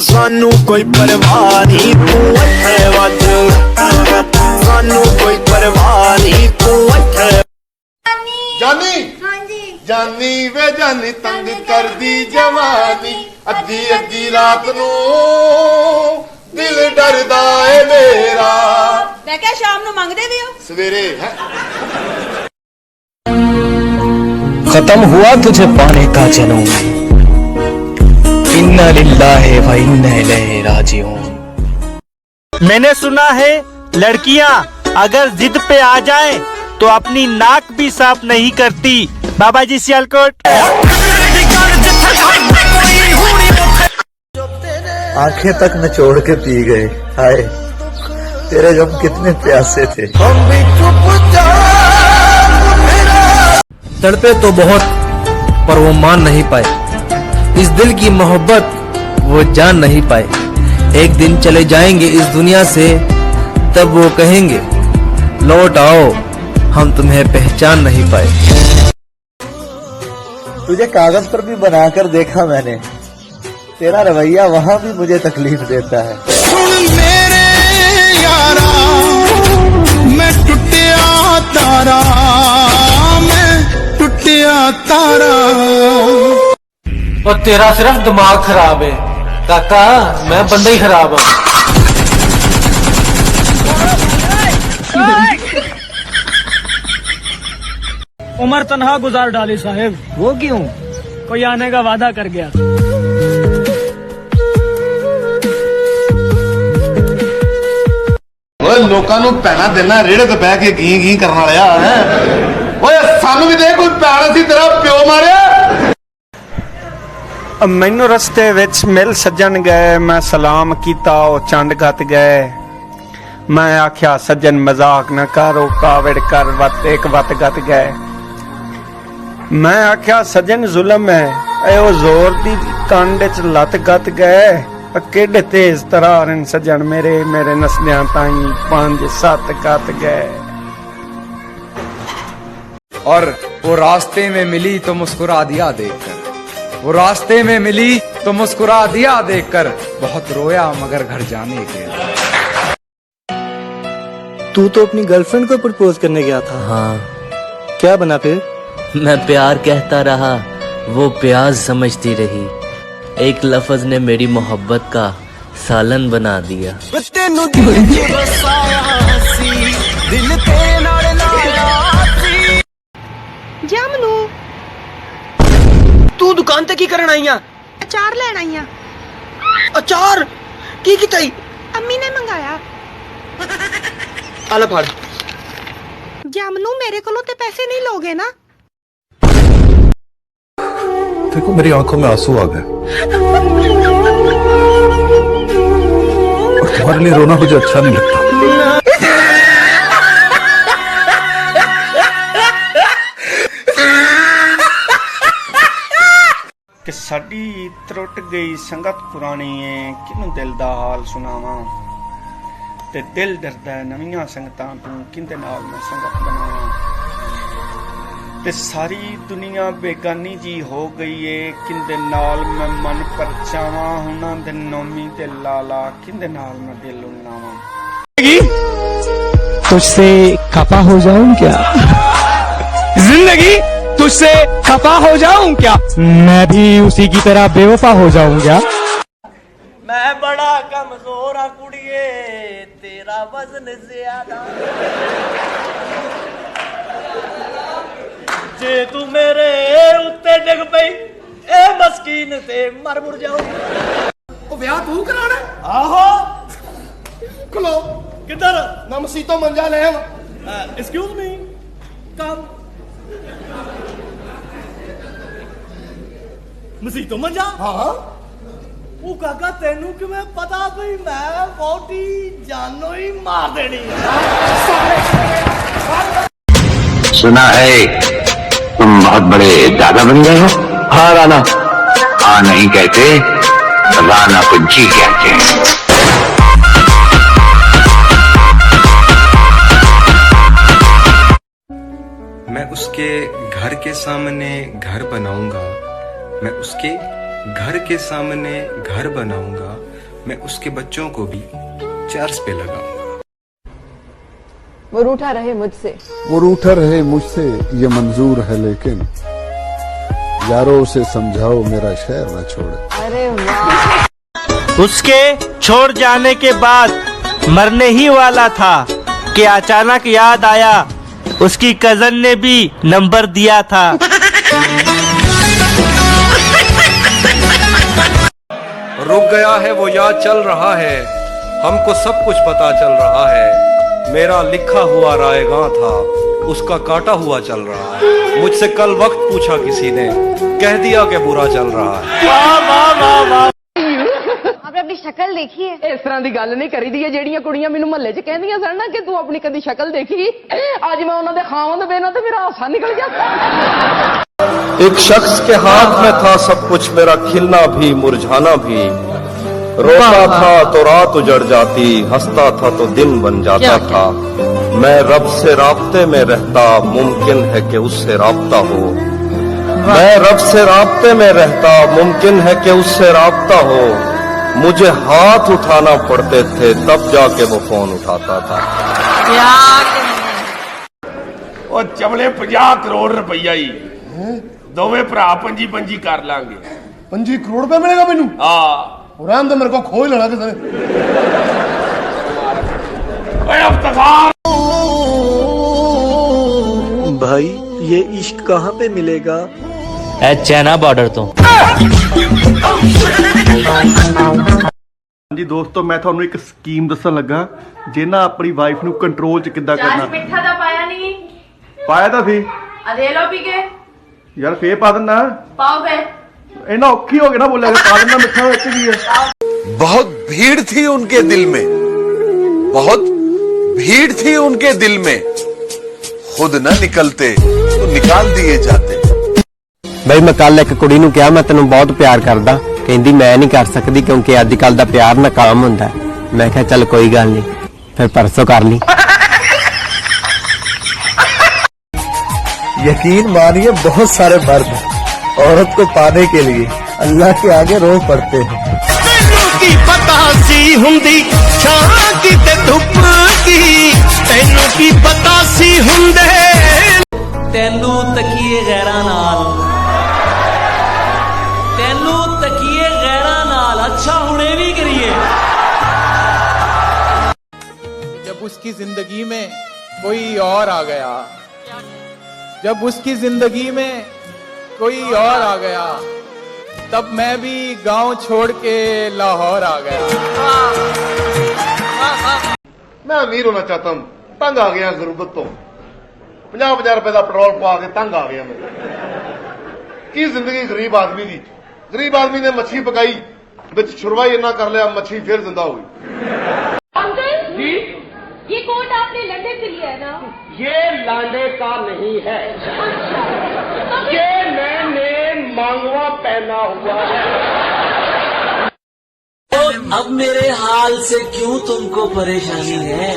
सानू कोई परवाह नहीं तू अठे वध सानू कोई परवाह नहीं तू अठे जानी जानी वे जानी तंग कर दी जवानी अद्धी अद्धी रात नू दिल डरदा है मेरा। मैं क्या शाम नू मंगदे भी हो? सवेरे है खत्म हुआ तुझे पाने का जनूं। इन्ना लिल्लाहि व इन्ना इलैहि राजिऊन। मैंने सुना है लड़कियां अगर जिद पे आ जाएं तो अपनी नाक भी साफ नहीं करती। बाबा जी सियालकोट। आंखें तक निचोड़ के पी गए। हाय तेरे गम कितने प्यासे थे। तड़पे तो बहुत पर वो मान नहीं पाए। इस दिल की मोहब्बत वो जान नहीं पाए। एक दिन चले जाएंगे इस दुनिया से तब वो कहेंगे लौट आओ हम तुम्हें पहचान नहीं पाए। तुझे कागज पर भी बनाकर देखा मैंने। तेरा रवैया वहाँ भी मुझे तकलीफ देता है। सुन मेरे यारा मैं टुटिया तारा मैं टुटिया तारा। और तेरा सिर्फ दिमाग खराब है काका, मैं बंदा ही खराब हूँ। उमर तन्हा गुजार डाली साहेब। वो क्यों? कोई आने का वादा कर गया। ਓਏ ਲੋਕਾਂ ਨੂੰ ਪੈਣਾ ਦੇਣਾ ਰੇੜੇ ਤੇ ਬਹਿ ਕੇ ਗੀ ਗੀ ਕਰਨ ਵਾਲਿਆ ਹੈ। ਓਏ ਸਾਨੂੰ ਵੀ ਦੇ ਕੋਈ ਪੈਣ ਸੀ ਤੇਰਾ ਪਿਓ ਮਾਰਿਆ। ਮੈਨੂੰ ਰਸਤੇ ਵਿੱਚ ਮਿਲ ਸੱਜਣ ਗਏ ਮੈਂ ਸਲਾਮ ਕੀਤਾ ਉਹ ਚੰਡ ਘੱਤ ਗਏ। मैं आख्या सज्जन मजाक न करो कावड़ कर वत एक वत गत गए। मैं आख्या सज्जन जुल्म है ए ओ जोर दी कंड च लत गत गए। केडे तेज तरार सज्जन मेरे मेरे नसदियां ताई 5-7 गत गए। और वो रास्ते में मिली तो मुस्कुरा दिया देखकर। वो रास्ते में मिली तो मुस्कुरा दिया देखकर। बहुत रोया मगर घर जाने के। तू तो अपनी गर्लफ्रेंड को प्रपोज करने गया था। हाँ। क्या बना फिर? मैं प्यार कहता रहा वो प्याज समझती रही। एक लफ्ज ने मेरी मोहब्बत का सालन बना दिया। तेनू दिल च बसाया सी दिल तेरे नाल लाया सी। जामनू तू दुकान ते की करन आई आ? अचार लेन आई आ। अचार की कीता ई? अम्मी ने मंगाया। आला फाड़। जामनू मेरे को ते पैसे नहीं लोगे ना? देखो मेरी आंखों में आंसू आ गए और तुम्हारे लिए रोना मुझे अच्छा नहीं लगता। कि साडी त्रुट गई संगत पुरानी है किनू दिल दा हाल सुनावा ते दिल डरदा नवीं संगतां तू किंदे नाल मैं संगत बनावा ते सारी दुनिया बेगानी जी हो गई है किंदे नाल मैं मन परचावा हुणां दे नौमी ते लाला किंदे नाल मैं दिल उन्नावा तुझसे खफा हो जाऊं क्या? जिंदगी तुझसे खफा हो जाऊं क्या? मैं भी उसी की तरह बेवफा हो जाऊं क्या? मैं बड़ा कमजोर हाँ कुड़िए तेरा वजन ज्यादा जे तू मेरे उत्ते डिग पई ए मस्कीन ते मर मुर जाओ। ਉਹ ਵਿਆਹ ਤੂੰ ਕਰਾਣਾ? आहो ਖਲੋ किधर ਮੈਂ ਮਸੀਤੋਂ ਮੰਜਾ ਲੈ ਆਵਾਂ। एक्सक्यूज मी कम मसीतों मंजा हाँ वो काका तेनू कि मैं पता भी मैं वोटी जानो ही मार देनी सुना है तुम बहुत बड़े दादा बन गए हो। हाँ राना। हाँ नहीं कहते राना को जी कहते हैं। मैं उसके घर के सामने घर बनाऊंगा, मैं उसके घर के सामने घर बनाऊंगा, मैं उसके बच्चों को भी चर्च पे लगाऊंगा। वो रूठा रहे मुझसे, वो रूठा रहे मुझसे ये मंजूर है, लेकिन यारो उसे समझाओ मेरा शहर न छोड़े। अरे वाह। उसके छोड़ जाने के बाद मरने ही वाला था कि अचानक याद आया उसकी कजन ने भी नंबर दिया था। रुक गया है वो याद चल रहा है, हमको सब कुछ पता चल रहा है। मेरा लिखा हुआ रायगां था, उसका काटा हुआ चल रहा है। मुझसे कल वक्त पूछा किसी ने, कह दिया कि बुरा चल रहा है। आपने अपनी शक्ल देखी है? इस तरह की गल नहीं करी दी है जेड़ियां कुड़ियां मैनू महल्ले च कहंदियां सन ना कि तू अपनी कदी शक्ल देखी, आज मैं उन्हां दे खावंद बेना तो मेरा हासा निकल जाता। एक शख्स के हाथ में था सब कुछ, मेरा खिलना भी मुरझाना भी। रोता था तो रात उजड़ जाती, हंसता था तो दिन बन जाता था। मैं रब से राब्ते में रहता, मुमकिन है कि उससे राब्ता हो। मैं रब से राब्ते में रहता, मुमकिन है कि उससे राब्ता हो। मुझे हाथ उठाना पड़ते थे तब जाके वो फोन उठाता था। ਉਹ ਚਵਲੇ 50 ਕਰੋੜ ਰੁਪਈਆ ਹੀ ਦੋਵੇਂ ਭਰਾ 25 ਕਰ ਲਾਂਗੇ। 25 ਕਰੋੜ ਰੁਪਏ ਮਿਲੇਗਾ ਮੈਨੂੰ? ਹਾਂ ਰਹਿਣ ਦੇ, ਮੇਰੇ ਕੋ ਖੋਹ ਹੀ ਲੈਣਾ ਕਿਸੇ ਨੇ। ਓਏ ਅਫਤਖਾਰ भाई ये इश्क कहाँ पे मिलेगा? चाइना बॉर्डर तो। जी दोस्तों, मैं ਤੁਹਾਨੂੰ ਇੱਕ ਸਕੀਮ ਦੱਸਣ ਲੱਗਾ ਜਿਹਨਾਂ ਆਪਣੀ ਵਾਈਫ ਨੂੰ ਕੰਟਰੋਲ ਚ ਕਿੱਦਾਂ ਕਰਨਾ। ਮਿੱਠਾ ਦਾ ਪਾਇਆ ਨਹੀਂ? ਪਾਇਆ ਤਾਂ ਸੀ ਆ ਦੇ ਲੋ ਪੀ ਕੇ। ਯਾਰ ਫੇਰ ਪਾ ਦਿੰਦਾ। ਪਾਓ ਫੇ। ਇਹਨਾਂ ਔਖੀ ਹੋ ਕੇ ਨਾ ਬੋਲਿਆ, ਪਾ ਦਿੰਦਾ ਮਿੱਠਾ ਵਿੱਚ ਕੀ ਹੈ। बहुत भीड़ थी उनके दिल में, बहुत भीड़ थी उनके दिल में, खुद न निकलते तो निकाल दिए जाते। भाई मैं कल एक कुड़ी नूं कहा मैं तेनों बहुत प्यार करदा, कहंदी मैं नहीं कर सकती क्योंकि अजकल दा प्यार नाकाम हुंदा। मैं कहा चल कोई गल नहीं, फिर परसों कर ली। यकीन मानिए बहुत सारे मर्द औरत को पाने के लिए अल्लाह के आगे रो पड़ते हैं। की पता सी हुंदी छां की ते धुप की, तैनू की पता सी हुंदे तेनू तकिए गैरा नाल, तेनू तकिए गैरा नाल। अच्छा हुणे भी करिए। जब उसकी जिंदगी में कोई और आ गया, जब उसकी जिंदगी में कोई और आ गया, तब मैं भी गांव छोड़ के लाहौर आ गया। मैं अमीर होना चाहता हूं, तंग आ गया गुरबत तो। 50-50 रुपए का पेट्रोल पा के तंग आ गया मैं। की जिंदगी गरीब आदमी की। गरीब आदमी ने मच्छी पकाई, बिच छुरवाई इन्ना कर लिया, मच्छी फिर जिंदा हो गई। जी, ये कोट आपने लंदन से लिया है ना? ये लांडे का नहीं है, ये मैंने मांगवा पहना हुआ है। अब मेरे हाल से क्यों तुमको परेशानी है?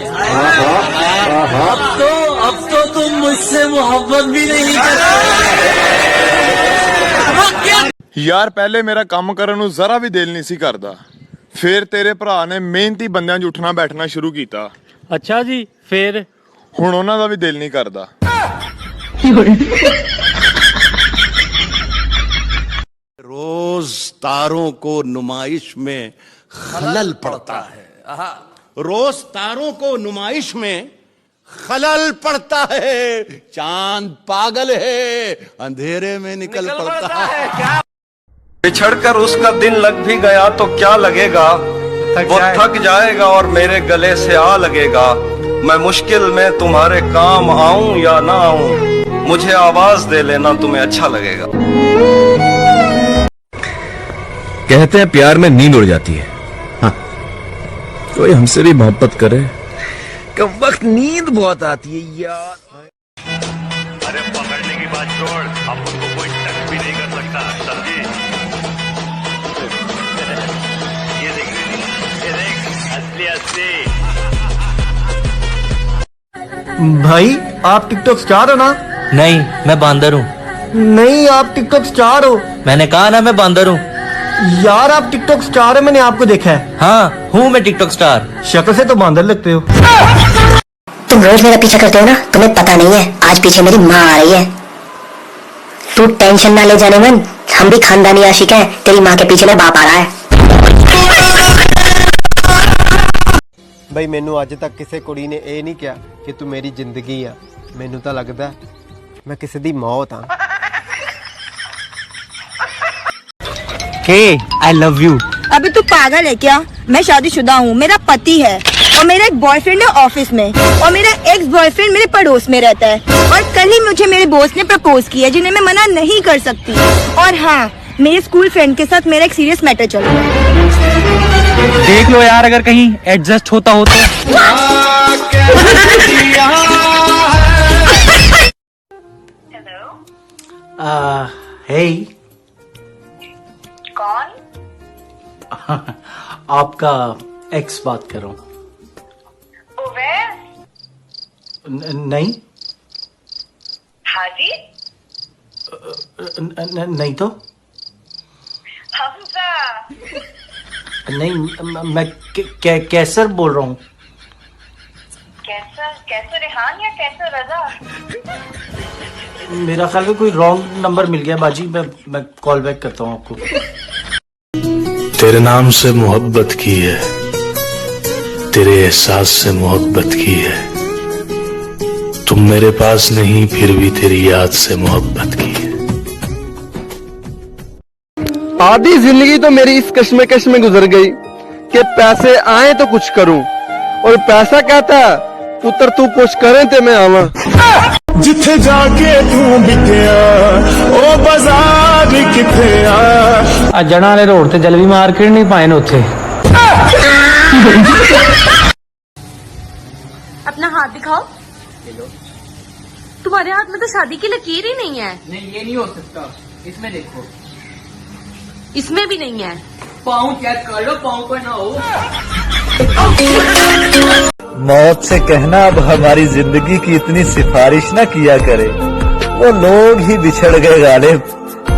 अब तो तुम मुझसे मोहब्बत भी नहीं करते। यार पहले मेरा काम करन नूं जरा भी दिल नहीं सी करदा, फिर तेरे भरा ने मेहनती बंदियां 'च उठना बैठना शुरू कीता। अच्छा जी, फिर हुण उन्हां दा भी दिल नहीं करदा। रोज तारों को नुमाइश में खलल पड़ता है। रोज तारों को नुमाइश में खलल पड़ता है। चांद पागल है, अंधेरे में निकल पड़ता है। बिछड़कर उसका दिन लग भी गया तो क्या लगेगा, वो थक जाएगा और मेरे गले से आ लगेगा। मैं मुश्किल में तुम्हारे काम आऊं या ना आऊं, मुझे आवाज दे लेना, तुम्हें अच्छा लगेगा। कहते हैं प्यार में नींद उड़ जाती है। हाँ, कोई हमसे भी मोहब्बत करे, कब वक्त नींद बहुत आती है यार। अरे पकड़ने की बात छोड़, अब उनको कोई टच भी नहीं कर सकता, समझी? ये देख असली असली। भाई आप टिकटॉक स्टार हो ना? नहीं, मैं बांदर हूँ। नहीं, आप टिकटॉक स्टार हो। मैंने कहा ना मैं बांदर हूँ। यार आप टिकटॉक स्टार है, मैंने आपको देखा है। हाँ, हूँ मैं टिकटॉक स्टार। शक्ल से तो बांदर लगते हो। तुम रोज मेरा पीछा करते हो ना, तुम्हें पता नहीं है आज पीछे मेरी माँ आ रही है। तू टेंशन ना ले जाने मन, हम भी खानदानी आशिक हैं, तेरी माँ के पीछे मेरा बाप आ रहा है। ਬਈ ਮੈਨੂੰ ਅੱਜ ਤੱਕ ਕਿਸੇ ਕੁੜੀ ਨੇ ਇਹ ਨਹੀਂ ਕਿਹਾ ਕਿ ਤੂੰ ਮੇਰੀ ਜ਼ਿੰਦਗੀ ਆ। ਮੈਨੂੰ ਤਾਂ ਲੱਗਦਾ ਮੈਂ ਕਿਸੇ ਦੀ ਮੌਤ ਆ। Hey, I love you. अबे तू पागल है क्या? मैं शादीशुदा हूँ, मेरा पति है और मेरा एक बॉयफ्रेंड है ऑफिस में, और मेरा एक्स बॉयफ्रेंड मेरे पड़ोस में रहता है। और कल ही मुझे मेरे बॉस ने प्रपोज किया, जिन्हें मैं मना नहीं कर सकती। और हाँ, मेरे स्कूल फ्रेंड के साथ मेरा एक सीरियस मैटर चल रहा है। देख लो यार, अगर कहीं एडजस्ट होता हो तो। हे, कौन? आपका एक्स बात कर रहा हूँ। नहीं। हाजी? नहीं तो हमजा। नहीं, मैं कैसर बोल रहा हूँ। कैसर रेहान या कैसर रजा? मेरा ख्याल में कोई रॉन्ग नंबर मिल गया बाजी, मैं कॉल बैक करता हूँ आपको। तेरे नाम से मोहब्बत की है, तेरे एहसास से मोहब्बत की है। तुम मेरे पास नहीं, फिर भी तेरी याद से मोहब्बत की है। आधी जिंदगी तो मेरी इस कश्मकश में गुजर गई कि पैसे आए तो कुछ करूं, और पैसा कहता है पुत्र तू कुछ करे ते मैं आवा। जिथे जाके तू बिकया ओ बाजार किथे आ जड़ा वाले रोड ते जलवी मार्केट नहीं पाए उथे। अपना हाथ दिखाओ। तुम्हारे हाथ में तो शादी की लकीर ही नहीं है। नहीं, ये नहीं हो सकता। इसमें देखो, इसमें भी नहीं है। पाँव चेक कर लो, पाँव पर ना हो। मौत से कहना अब हमारी जिंदगी की इतनी सिफारिश ना किया करे। वो लोग ही बिछड़ गए गालिब,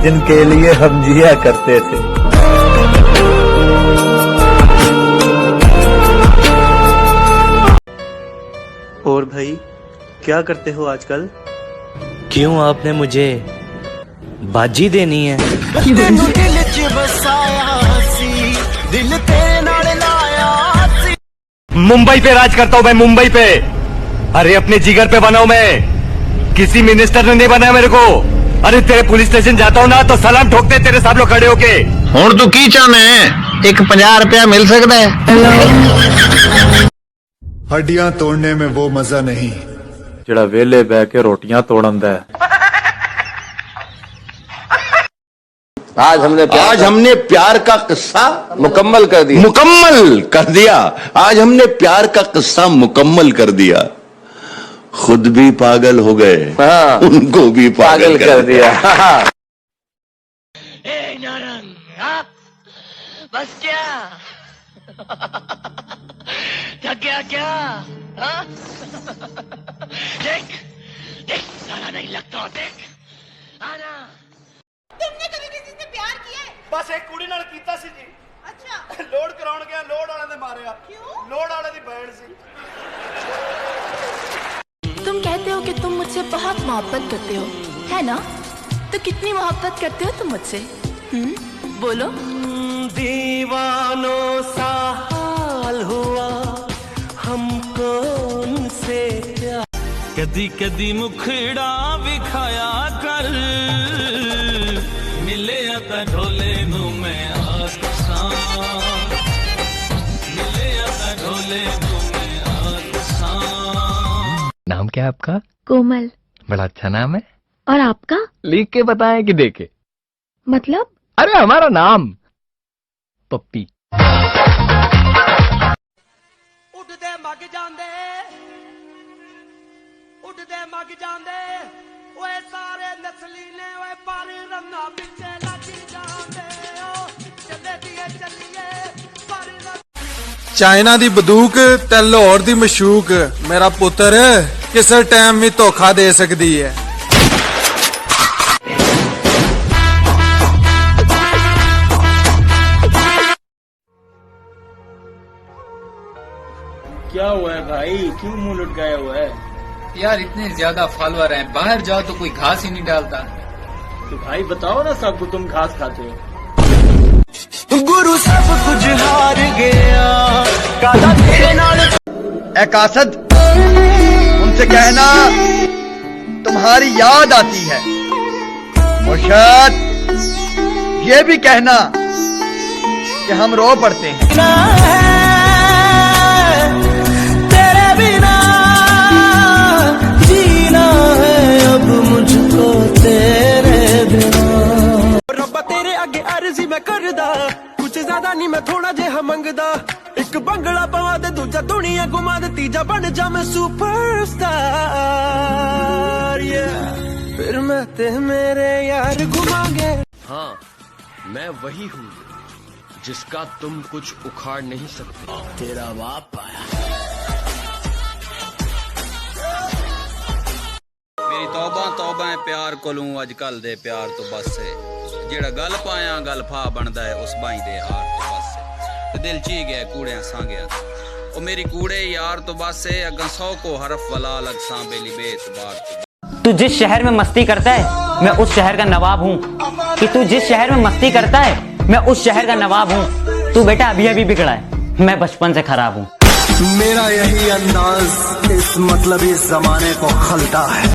जिनके लिए हम जिया करते थे। और भाई क्या करते हो आजकल? क्यों आपने मुझे बाजी देनी है? मुंबई पे राज करता हूँ मैं, मुंबई पे। अरे अपने जिगर पे बनाऊं मैं, किसी मिनिस्टर ने नहीं बनाया मेरे को। अरे तेरे पुलिस स्टेशन जाता हूँ ना तो सलाम ठोकते तेरे सब लोग खड़े होके। हुण तू की चाहना है? एक 50 रुपया मिल सकता है? हड्डियां तोड़ने में वो मजा नहीं ਜਿਹੜਾ ਵੇਲੇ ਬਹਿ ਕੇ ਰੋਟੀਆਂ ਤੋੜਨ ਦਾ ਹੈ। आज हमने प्यार का किस्सा मुकम्मल कर दिया। आज हमने प्यार का किस्सा मुकम्मल कर दिया। खुद भी पागल हो गए, उनको भी पागल कर दिया। बस क्या थक गया क्या? हाँ? देख देख साला नहीं लगता, देख आना। तुमने कभी किसी से प्यार किया है? बस एक कुड़ी नाल कीता सी जी। अच्छा लोड कराउण गया, लोड वाले ने मारिया। क्यों? लोड वाले दी बहन सी। तुम कहते हो कि तुम मुझसे बहुत मोहब्बत करते हो, है ना? तो कितनी मोहब्बत करते हो तुम मुझसे? बोलो। दीवानों सा हाल हुआ हमको उनसे प्यार। कदी कदी मुखड़ा विखाया कर, मिले आता ढोले नू मैं आसा, मिले आता ढोले नू मैं आसा। नाम क्या है आपका? कोमल। बड़ा अच्छा नाम है। और आपका? लिख के बताएं कि देखे? मतलब? अरे हमारा नाम पप्पी। उठदे मग जांदे, उठदे मग जांदे, ओए सारे नस्ली ने ओए पर रन्ना पिछे लग जांदे, ओ चले दिए चलिए पर। चाइना दी बंदूक ते लाहौर दी मशूक मेरा पुत्र किसे टाइम भी धोखा दे सकदी है। क्या हुआ है भाई, क्यों मुंह लटकाया हुआ है? यार इतने ज्यादा फॉलोअर हैं, बाहर जाओ तो कोई घास ही नहीं डालता। तो भाई बताओ ना सबको तुम घास खाते हो। गुरु सब कुछ हार गया, कादा तेरे नाल। ए कासद, उनसे कहना तुम्हारी याद आती है। मुर्शद, ये भी कहना कि हम रो पड़ते हैं। मुझको तेरे बिना रब्बा तेरे आगे अर्जी मैं करदा, कुछ ज्यादा नहीं मैं थोड़ा जेहा मंगदा। एक बंगला पवा दे, दूजा दुनिया घुमा दे, तीजा बन जा मैं सुपरस्टार। फिर मैं ते मेरे यार घुमागे। हाँ, मैं वही हूँ जिसका तुम कुछ उखाड़ नहीं सकते। तेरा बाप आया। मेरी तौबा तौबा है प्यार को लूं अजकल दे प्यार तो बस है, जेड़ा गल पाया गल फा बनदा है उस बाई दे हार तो बस है। ते दिल ची गया कूड़े सा गया, ओ मेरी कूड़े यार तो बस है, अगा 100 को हरफ वला लग सा बेली बेत बात। तू जिस शहर में मस्ती करता है मैं उस शहर का नवाब हूँ, कि तू जिस शहर में मस्ती करता है मैं उस शहर का नवाब हूँ। तू बेटा अभी अभी बिगड़ा है, मैं बचपन से खराब हूँ। मेरा यही अंदाज इस मतलब इस जमाने को खलता है।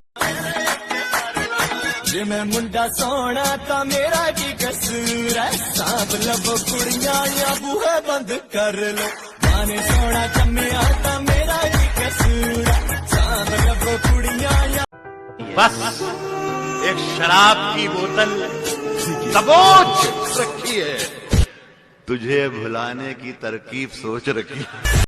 जे मैं मुंडा सोना ता मेरा की कसूर है, सांप लब कुड़ियां या बूहे बंद कर लो। गाने सोना चम्मिया ता मेरा की कसूर है, सांप लब कुड़ियां या। बस एक शराब की बोतल दबोच रखी है, तुझे भुलाने की तरकीब सोच रखी है।